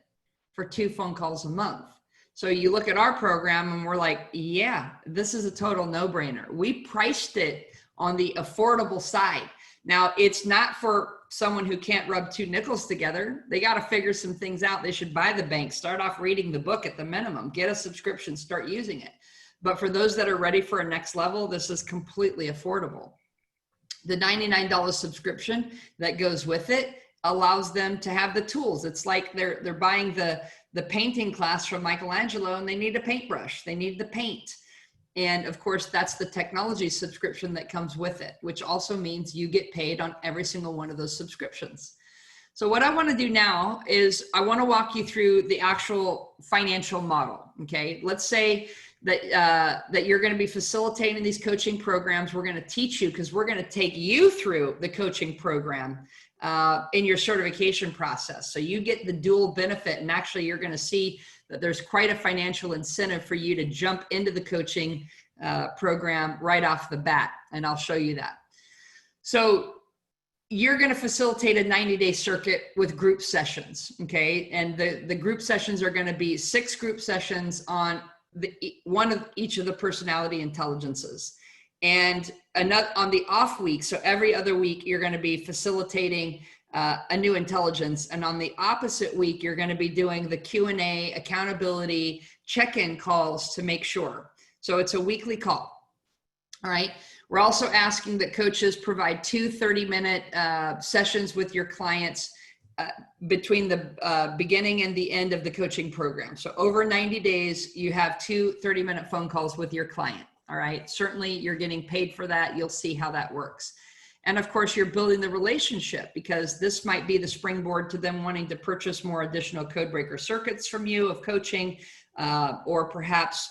for 2 phone calls a month. So you look at our program and we're like, yeah, this is a total no-brainer. We priced it on the affordable side. Now, it's not for someone who can't rub 2 nickels together. They got to figure some things out. They should buy the bank, start off reading the book at the minimum, get a subscription, start using it. But for those that are ready for a next level, this is completely affordable. The $99 subscription that goes with it allows them to have the tools. It's like they're buying the painting class from Michelangelo, and they need a paintbrush, they need the paint. And of course, that's the technology subscription that comes with it, which also means you get paid on every single one of those subscriptions. So what I want to do now is I want to walk you through the actual financial model. Okay, let's say that you're going to be facilitating these coaching programs. We're going to teach you, because we're going to take you through the coaching program in your certification process. So you get the dual benefit, and actually you're going to see that there's quite a financial incentive for you to jump into the coaching program right off the bat. And I'll show you that. So you're going to facilitate a 90-day circuit with group sessions. Okay. And the group sessions are going to be 6 group sessions on one of each of the personality intelligences. And another on the off week. So every other week, you're going to be facilitating a new intelligence. And on the opposite week, you're going to be doing the Q&A, accountability, check-in calls to make sure. So it's a weekly call. All right. We're also asking that coaches provide 2 30-minute sessions with your clients between the beginning and the end of the coaching program. So over 90 days, you have 2 30-minute phone calls with your client. All right. Certainly you're getting paid for that. You'll see how that works. And of course, you're building the relationship, because this might be the springboard to them wanting to purchase more additional Codebreaker circuits from you of coaching, or perhaps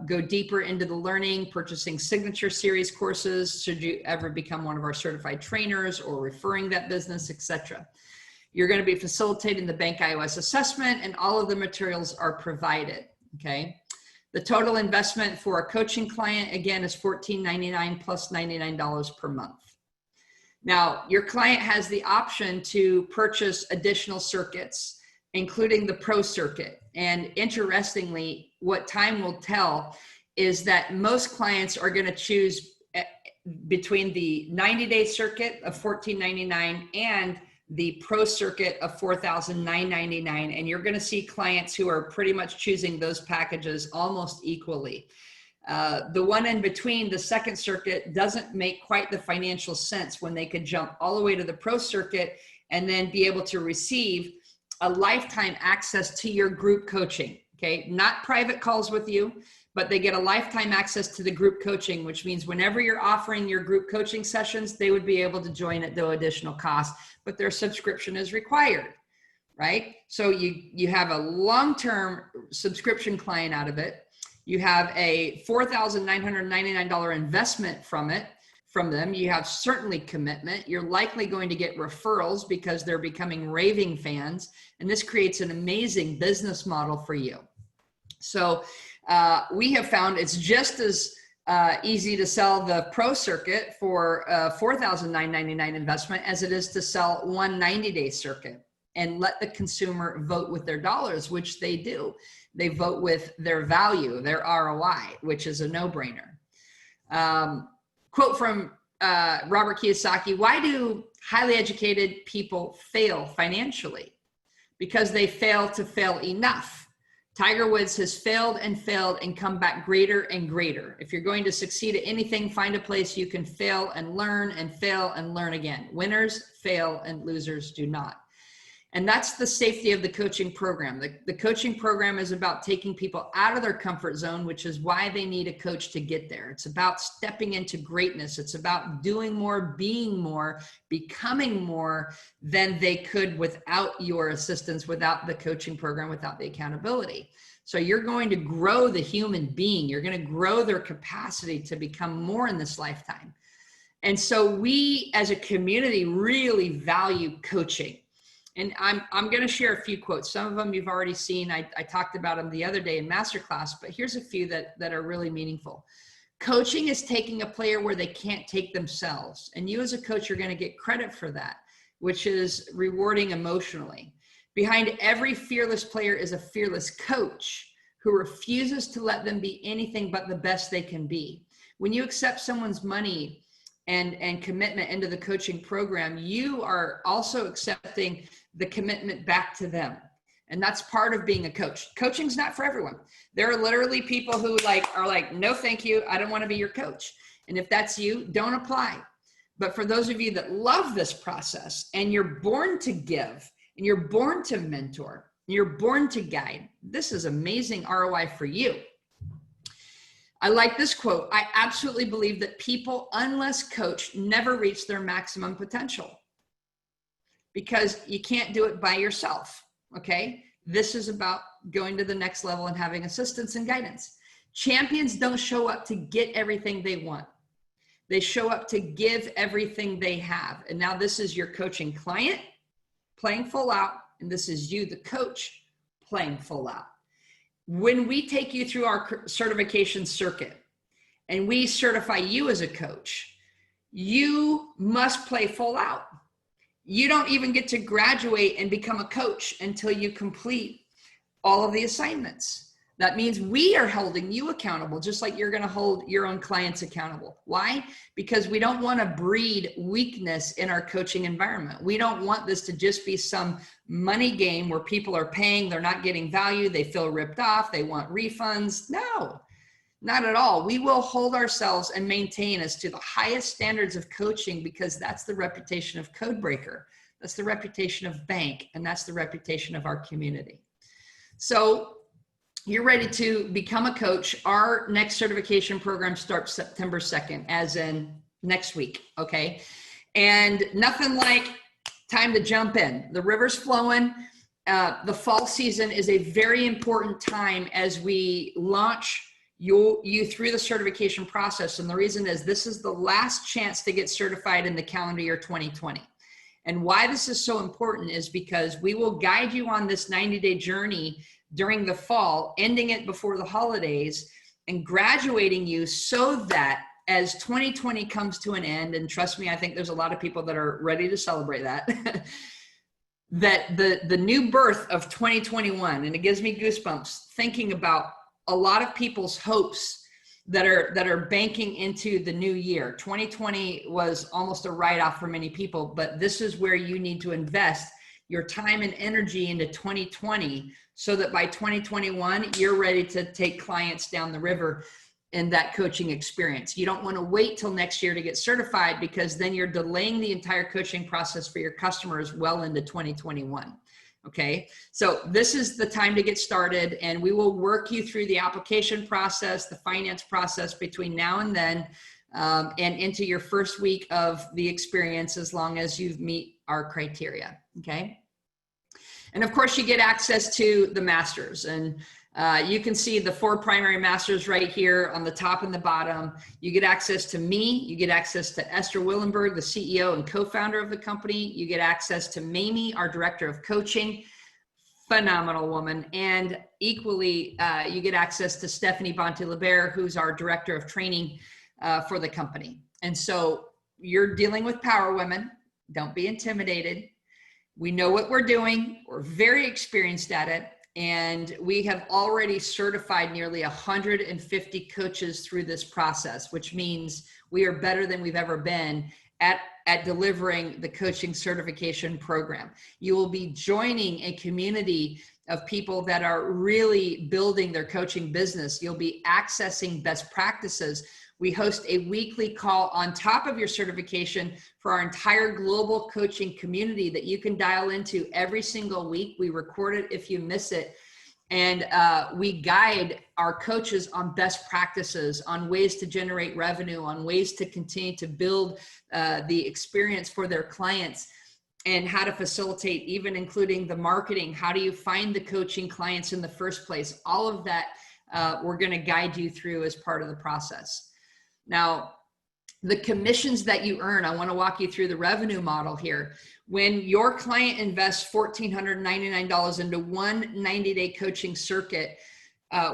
go deeper into the learning, purchasing signature series courses, should you ever become one of our certified trainers, or referring that business, etc. You're going to be facilitating the Bank iOS assessment, and all of the materials are provided. Okay. The total investment for a coaching client, again, is $14.99 plus $99 per month. Now, your client has the option to purchase additional circuits, including the Pro circuit. And interestingly, what time will tell is that most clients are going to choose between the 90-day circuit of $14.99 and the Pro circuit of $4,999. And you're going to see clients who are pretty much choosing those packages almost equally. The one in between, the second circuit, doesn't make quite the financial sense when they could jump all the way to the Pro circuit and then be able to receive a lifetime access to your group coaching. Okay, not private calls with you, but they get a lifetime access to the group coaching, which means whenever you're offering your group coaching sessions, they would be able to join at no additional cost, but their subscription is required, right? So you have a long-term subscription client out of it. You have a $4,999 investment from them. You have certainly commitment. You're likely going to get referrals because they're becoming raving fans. And this creates an amazing business model for you. So we have found it's just as easy to sell the Pro circuit for a $4,999 investment as it is to sell one 90-day circuit, and let the consumer vote with their dollars, which they do. They vote with their value, their ROI, which is a no-brainer. Quote from Robert Kiyosaki: "Why do highly educated people fail financially? Because they fail to fail enough. Tiger Woods has failed and come back greater and greater. If you're going to succeed at anything, find a place you can fail and learn and fail and learn again. Winners fail and losers do not." And that's the safety of the coaching program. The coaching program is about taking people out of their comfort zone, which is why they need a coach to get there. It's about stepping into greatness. It's about doing more, being more, becoming more than they could without your assistance, without the coaching program, without the accountability. So you're going to grow the human being. You're going to grow their capacity to become more in this lifetime. And so we as a community really value coaching. And I'm going to share a few quotes. Some of them you've already seen. I talked about them the other day in masterclass, but here's a few that are really meaningful. Coaching is taking a player where they can't take themselves. And you as a coach are going to get credit for that, which is rewarding emotionally. Behind every fearless player is a fearless coach who refuses to let them be anything but the best they can be. When you accept someone's money and commitment into the coaching program, you are also accepting the commitment back to them. And that's part of being a coach. Coaching's not for everyone. There are literally people who are like, no, thank you. I don't want to be your coach. And if that's you, don't apply. But for those of you that love this process and you're born to give and you're born to mentor, and you're born to guide, this is amazing ROI for you. I like this quote. I absolutely believe that people, unless coached, never reach their maximum potential because you can't do it by yourself. Okay. This is about going to the next level and having assistance and guidance. Champions don't show up to get everything they want. They show up to give everything they have. And now this is your coaching client playing full out. And this is you, the coach, playing full out. When we take you through our certification circuit and we certify you as a coach, you must play full out. You don't even get to graduate and become a coach until you complete all of the assignments. That means we are holding you accountable, just like you're going to hold your own clients accountable. Why? Because we don't want to breed weakness in our coaching environment. We don't want this to just be some money game where people are paying, they're not getting value, they feel ripped off, they want refunds. No, not at all. We will hold ourselves and maintain us to the highest standards of coaching because that's the reputation of Codebreaker. That's the reputation of Bank, and that's the reputation of our community. So you're ready to become a coach. Our next certification program starts September 2nd, as in next week, okay? And nothing like time to jump in. The river's flowing. The fall season is a very important time as we launch you through the certification process. And the reason is this is the last chance to get certified in the calendar year 2020. And why this is so important is because we will guide you on this 90-day journey during the fall, ending it before the holidays and graduating you so that as 2020 comes to an end, and trust me, I think there's a lot of people that are ready to celebrate that, that the new birth of 2021, and it gives me goosebumps thinking about a lot of people's hopes that are banking into the new year. 2020 was almost a write-off for many people, but this is where you need to invest your time and energy into 2020 so that by 2021, you're ready to take clients down the river in that coaching experience. You don't want to wait till next year to get certified because then you're delaying the entire coaching process for your customers well into 2021. Okay, so this is the time to get started, and we will work you through the application process, the finance process between now and then, and into your first week of the experience as long as you meet our criteria. Okay. And of course, you get access to the masters, and you can see the 4 primary masters right here on the top and the bottom. You get access to me. You get access to Esther Willenberg, the CEO and co-founder of the company. You get access to Mamie, our director of coaching, phenomenal woman. And equally, you get access to Stephanie Bonte-Lebert, who's our director of training for the company. And so you're dealing with power women. Don't be intimidated. We know what we're doing. We're very experienced at it. And we have already certified nearly 150 coaches through this process, which means we are better than we've ever been at delivering the coaching certification program. You will be joining a community of people that are really building their coaching business. You'll be accessing best practices. We host a weekly call on top of your certification for our entire global coaching community that you can dial into every single week. We record it if you miss it. And we guide our coaches on best practices, on ways to generate revenue, on ways to continue to build the experience for their clients, and how to facilitate, even including the marketing. How do you find the coaching clients in the first place? All of that we're going to guide you through as part of the process. Now, the commissions that you earn, I want to walk you through the revenue model here. When your client invests $1,499 into one 90-day coaching circuit,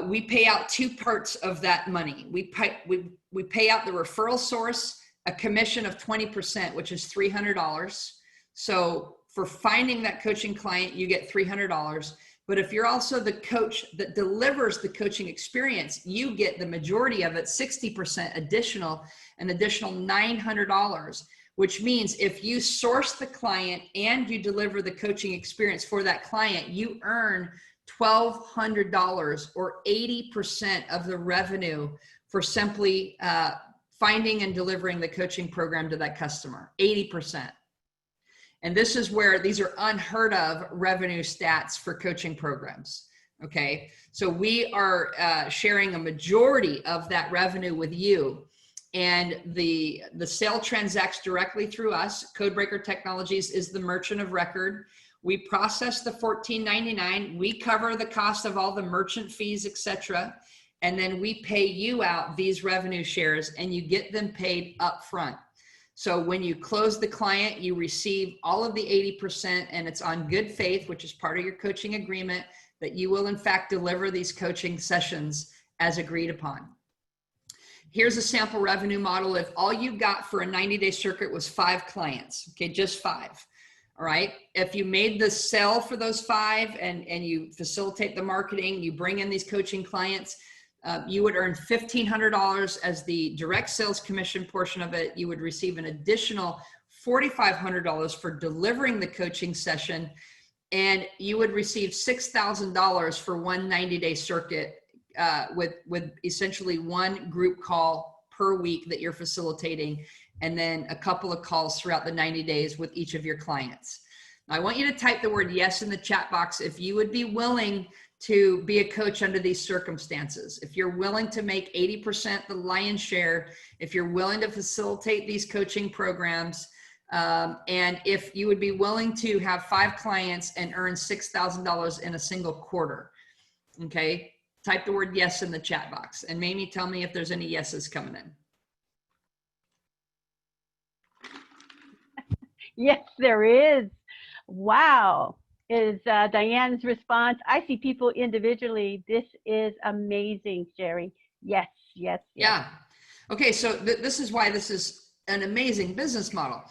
we pay out two parts of that money. We pay out the referral source a commission of 20%, which is $300. So for finding that coaching client, you get $300. But if you're also the coach that delivers the coaching experience, you get the majority of it, 60% additional, an additional $900, which means if you source the client and you deliver the coaching experience for that client, you earn $1,200 or 80% of the revenue for simply finding and delivering the coaching program to that customer, 80%. And this is where these are unheard of revenue stats for coaching programs. Okay, so we are sharing a majority of that revenue with you, and the sale transacts directly through us. Codebreaker Technologies is the merchant of record. We process the $14.99. We cover the cost of all the merchant fees, etc. And then we pay you out these revenue shares, and you get them paid up front. So when you close the client, you receive all of the 80%, and it's on good faith, which is part of your coaching agreement, that you will in fact deliver these coaching sessions as agreed upon. Here's a sample revenue model. If all you got for a 90-day circuit was 5 clients, okay, just 5. All right. If you made the sale for those 5 and you facilitate the marketing, you bring in these coaching clients, you would earn $1,500 as the direct sales commission portion of it. You would receive an additional $4,500 for delivering the coaching session, and you would receive $6,000 for one 90-day circuit with essentially one group call per week that you're facilitating, and then a couple of calls throughout the 90 days with each of your clients. Now, I want you to type the word yes in the chat box if you would be willing to be a coach under these circumstances. If you're willing to make 80% the lion's share, if you're willing to facilitate these coaching programs, and if you would be willing to have 5 clients and earn $6,000 in a single quarter, okay? Type the word yes in the chat box, and Mamie, tell me if there's any yeses coming in. Yes, there is. Wow. Is Diane's response. I see people individually. This is amazing, Sherry. Yes, yes, yes. Yeah. Okay, so this is why this is an amazing business model.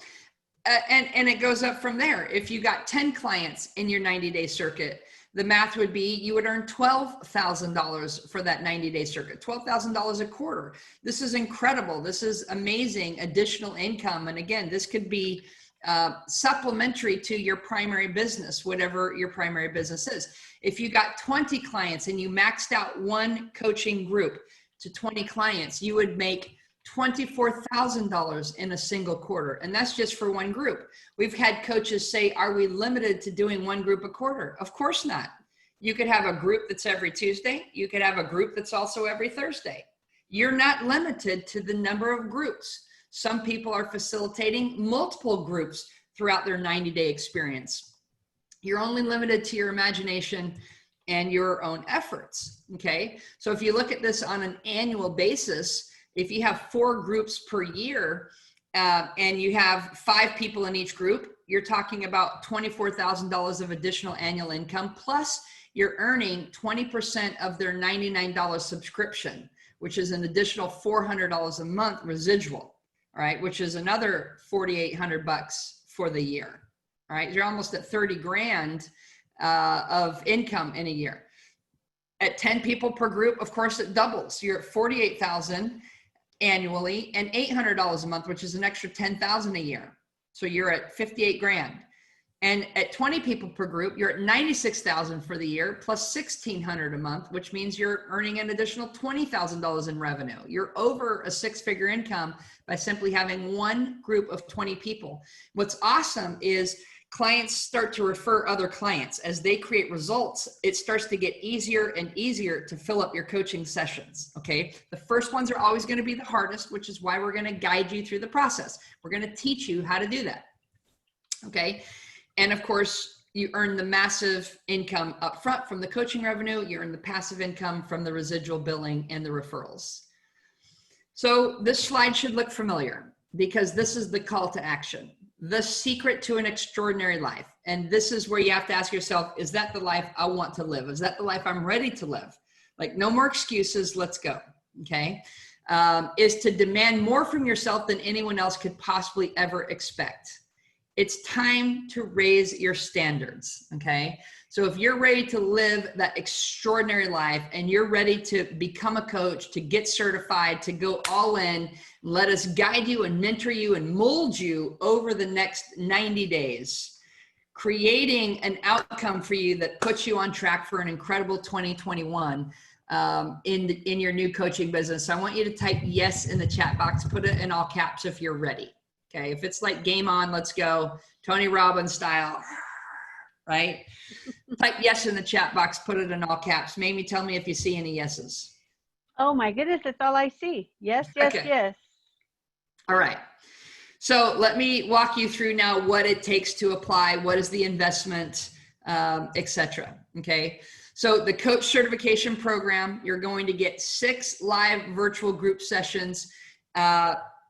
And it goes up from there. If you got 10 clients in your 90-day circuit, the math would be you would earn $12,000 for that 90-day circuit, $12,000 a quarter. This is incredible. This is amazing additional income. And again, this could be supplementary to your primary business, whatever your primary business is. If you got 20 clients and you maxed out one coaching group to 20 clients, you would make $24,000 in a single quarter. And that's just for one group. We've had coaches say, are we limited to doing one group a quarter? Of course not. You could have a group that's every Tuesday. You could have a group that's also every Thursday. You're not limited to the number of groups. Some people are facilitating multiple groups throughout their 90-day experience. You're only limited to your imagination and your own efforts, okay? So if you look at this on an annual basis, if you have 4 groups per year and you have 5 people in each group, you're talking about $24,000 of additional annual income, plus you're earning 20% of their $99 subscription, which is an additional $400 a month residual. All right, which is another $4,800 for the year. All right, you're almost at 30 grand of income in a year. At 10 people per group, of course, it doubles. You're at 48,000 annually and $800 a month, which is an extra 10,000 a year. So you're at 58 grand. And at 20 people per group, you're at 96,000 for the year plus 1,600 a month, which means you're earning an additional $20,000 in revenue. You're over a 6-figure income by simply having one group of 20 people. What's awesome is clients start to refer other clients. As they create results, it starts to get easier and easier to fill up your coaching sessions, okay? The first ones are always gonna be the hardest, which is why we're gonna guide you through the process. We're gonna teach you how to do that, okay? And of course, you earn the massive income upfront from the coaching revenue. You earn the passive income from the residual billing and the referrals. So this slide should look familiar because this is the call to action, the secret to an extraordinary life. And this is where you have to ask yourself, is that the life I want to live? Is that the life I'm ready to live? Like, no more excuses, let's go, okay? Is to demand more from yourself than anyone else could possibly ever expect. It's time to raise your standards, okay? So if you're ready to live that extraordinary life and you're ready to become a coach, to get certified, to go all in, let us guide you and mentor you and mold you over the next 90 days, creating an outcome for you that puts you on track for an incredible 2021 in your new coaching business. So I want you to type yes in the chat box, put it in all caps if you're ready. Okay, if it's like game on, let's go, Tony Robbins style, right? Type yes in the chat box, put it in all caps. Mamie, tell me if you see any yeses. Oh my goodness, that's all I see. Yes, yes, Okay. yes. All right. So let me walk you through now what it takes to apply, what is the investment, etc. Okay. So the coach certification program, you're going to get 6 live virtual group sessions,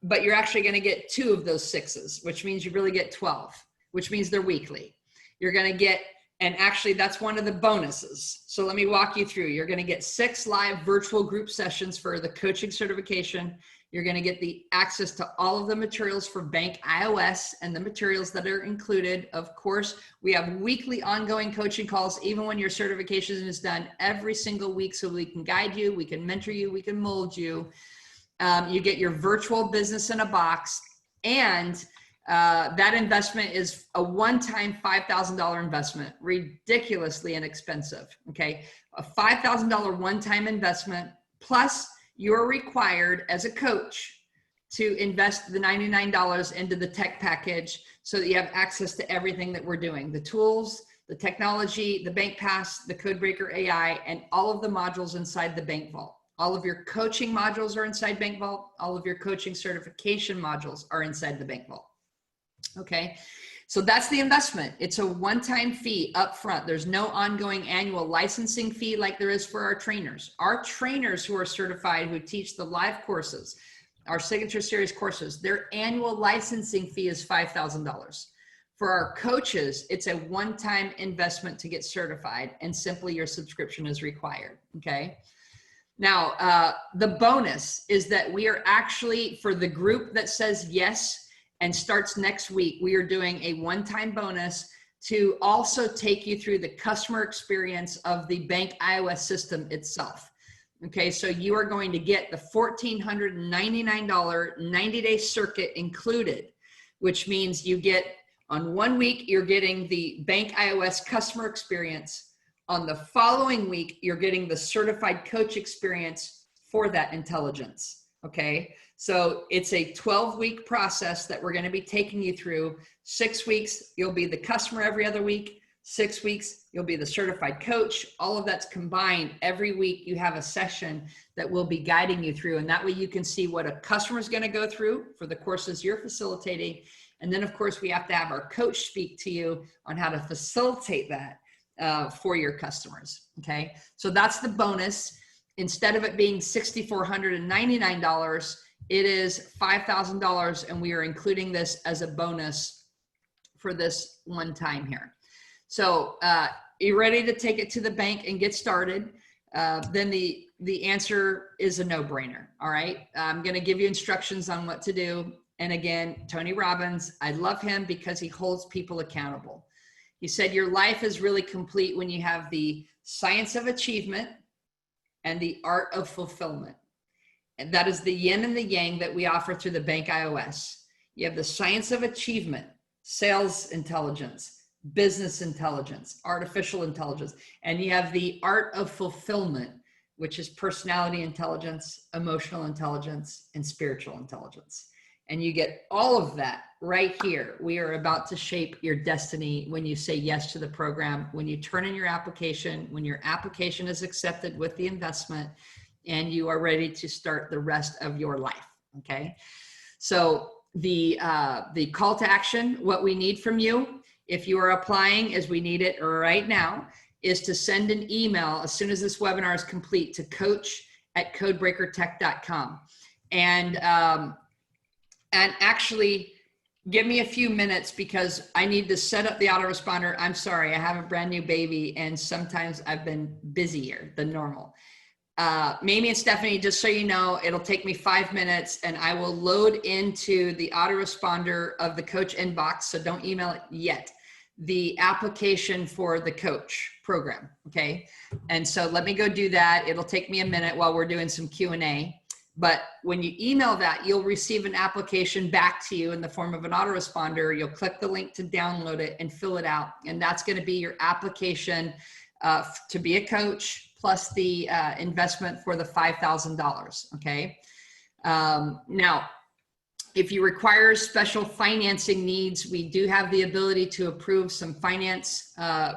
but you're actually going to get 2 of those 6s, which means you really get 12, which means they're weekly. You're going to get, and actually that's one of the bonuses. So let me walk you through. You're going to get 6 live virtual group sessions for the coaching certification. You're going to get the access to all of the materials for Bank iOS and the materials that are included. Of course, we have weekly ongoing coaching calls, even when your certification is done, every single week, so we can guide you, we can mentor you, we can mold you. You get your virtual business in a box, and that investment is a one-time $5,000 investment, ridiculously inexpensive, okay? A $5,000 one-time investment, plus you're required as a coach to invest the $99 into the tech package so that you have access to everything that we're doing, the tools, the technology, the Bank Pass, the Codebreaker AI, and all of the modules inside the Bank Vault. All of your coaching modules are inside Bank Vault. All of your coaching certification modules are inside the Bank Vault. Okay, so that's the investment. It's a one-time fee up front. There's no ongoing annual licensing fee like there is for our trainers. Our trainers who are certified, who teach the live courses, our signature series courses, their annual licensing fee is $5,000. For our coaches, it's a one-time investment to get certified, and simply your subscription is required, okay? Now, the bonus is that we are actually, for the group that says yes and starts next week, we are doing a one-time bonus to also take you through the customer experience of the Bank iOS system itself. Okay, so you are going to get the $1,499 90-day circuit included, which means you get, on one week, you're getting the Bank iOS customer experience. On the following week, you're getting the certified coach experience for that intelligence, okay? So it's a 12-week process that we're gonna be taking you through. 6 weeks, you'll be the customer every other week. 6 weeks, you'll be the certified coach. All of that's combined. Every week, you have a session that will be guiding you through, and that way you can see what a customer is gonna go through for the courses you're facilitating. And then, of course, we have to have our coach speak to you on how to facilitate that for your customers, okay? So that's the bonus. Instead of it being $6,499, it is $5,000, and we are including this as a bonus for this one time here. So you ready to take it to the bank and get started? Then the answer is a no-brainer, all right? I'm gonna give you instructions on what to do. And again, Tony Robbins, I love him because he holds people accountable. He said, your life is really complete when you have the science of achievement and the art of fulfillment. And that is the yin and the yang that we offer through the Bank iOS. You have the science of achievement, sales intelligence, business intelligence, artificial intelligence, and you have the art of fulfillment, which is personality intelligence, emotional intelligence, and spiritual intelligence. And you get all of that right here. We are about to shape your destiny when you say yes to the program, when you turn in your application, when your application is accepted with the investment, and you are ready to start the rest of your life, okay? So the call to action, what we need from you, if you are applying as we need it right now, is to send an email as soon as this webinar is complete to coach@codebreakertech.com. And actually give me a few minutes because I need to set up the autoresponder. I'm sorry, I have a brand new baby and sometimes I've been busier than normal. Mamie and Stephanie, just so you know, it'll take me 5 minutes and I will load into the autoresponder of the coach inbox, so don't email it yet, the application for the coach program, okay? And so let me go do that. It'll take me a minute while we're doing some Q&A. But when you email that, you'll receive an application back to you in the form of an autoresponder. You'll click the link to download it and fill it out. And that's going to be your application to be a coach, plus the investment for the $5,000, okay? Now, if you require special financing needs, we do have the ability to approve some finance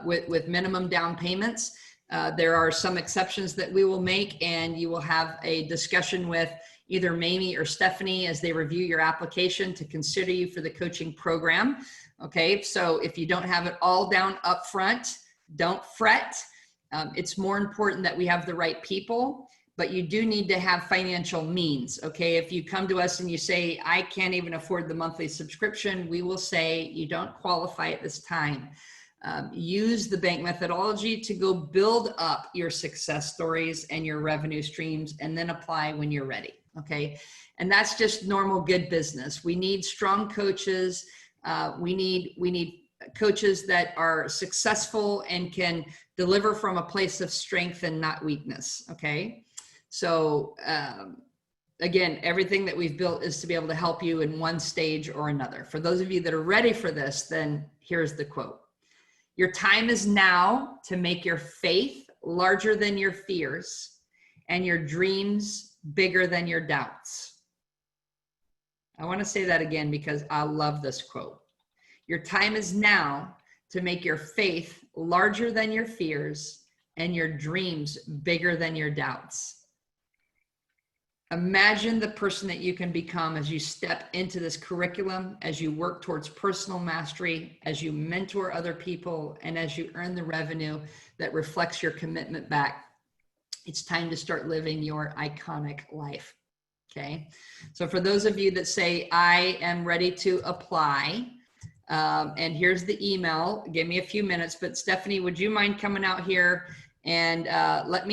with minimum down payments. There are some exceptions that we will make, and you will have a discussion with either Mamie or Stephanie as they review your application to consider you for the coaching program. Okay, so if you don't have it all down up front, don't fret. It's more important that we have the right people, but you do need to have financial means. Okay, if you come to us and you say, I can't even afford the monthly subscription, we will say you don't qualify at this time. Use the bank methodology to go build up your success stories and your revenue streams, and then apply when you're ready, okay? And that's just normal good business. We need strong coaches. We need coaches that are successful and can deliver from a place of strength and not weakness, okay? So again, everything that we've built is to be able to help you in one stage or another. For those of you that are ready for this, then here's the quote. Your time is now to make your faith larger than your fears and your dreams bigger than your doubts. I want to say that again because I love this quote. Your time is now to make your faith larger than your fears and your dreams bigger than your doubts. Imagine the person that you can become as you step into this curriculum, as you work towards personal mastery, as you mentor other people, and as you earn the revenue that reflects your commitment back. It's time to start living your iconic life, okay? So for those of you that say, I am ready to apply, and here's the email, give me a few minutes, but Stephanie, would you mind coming out here and let me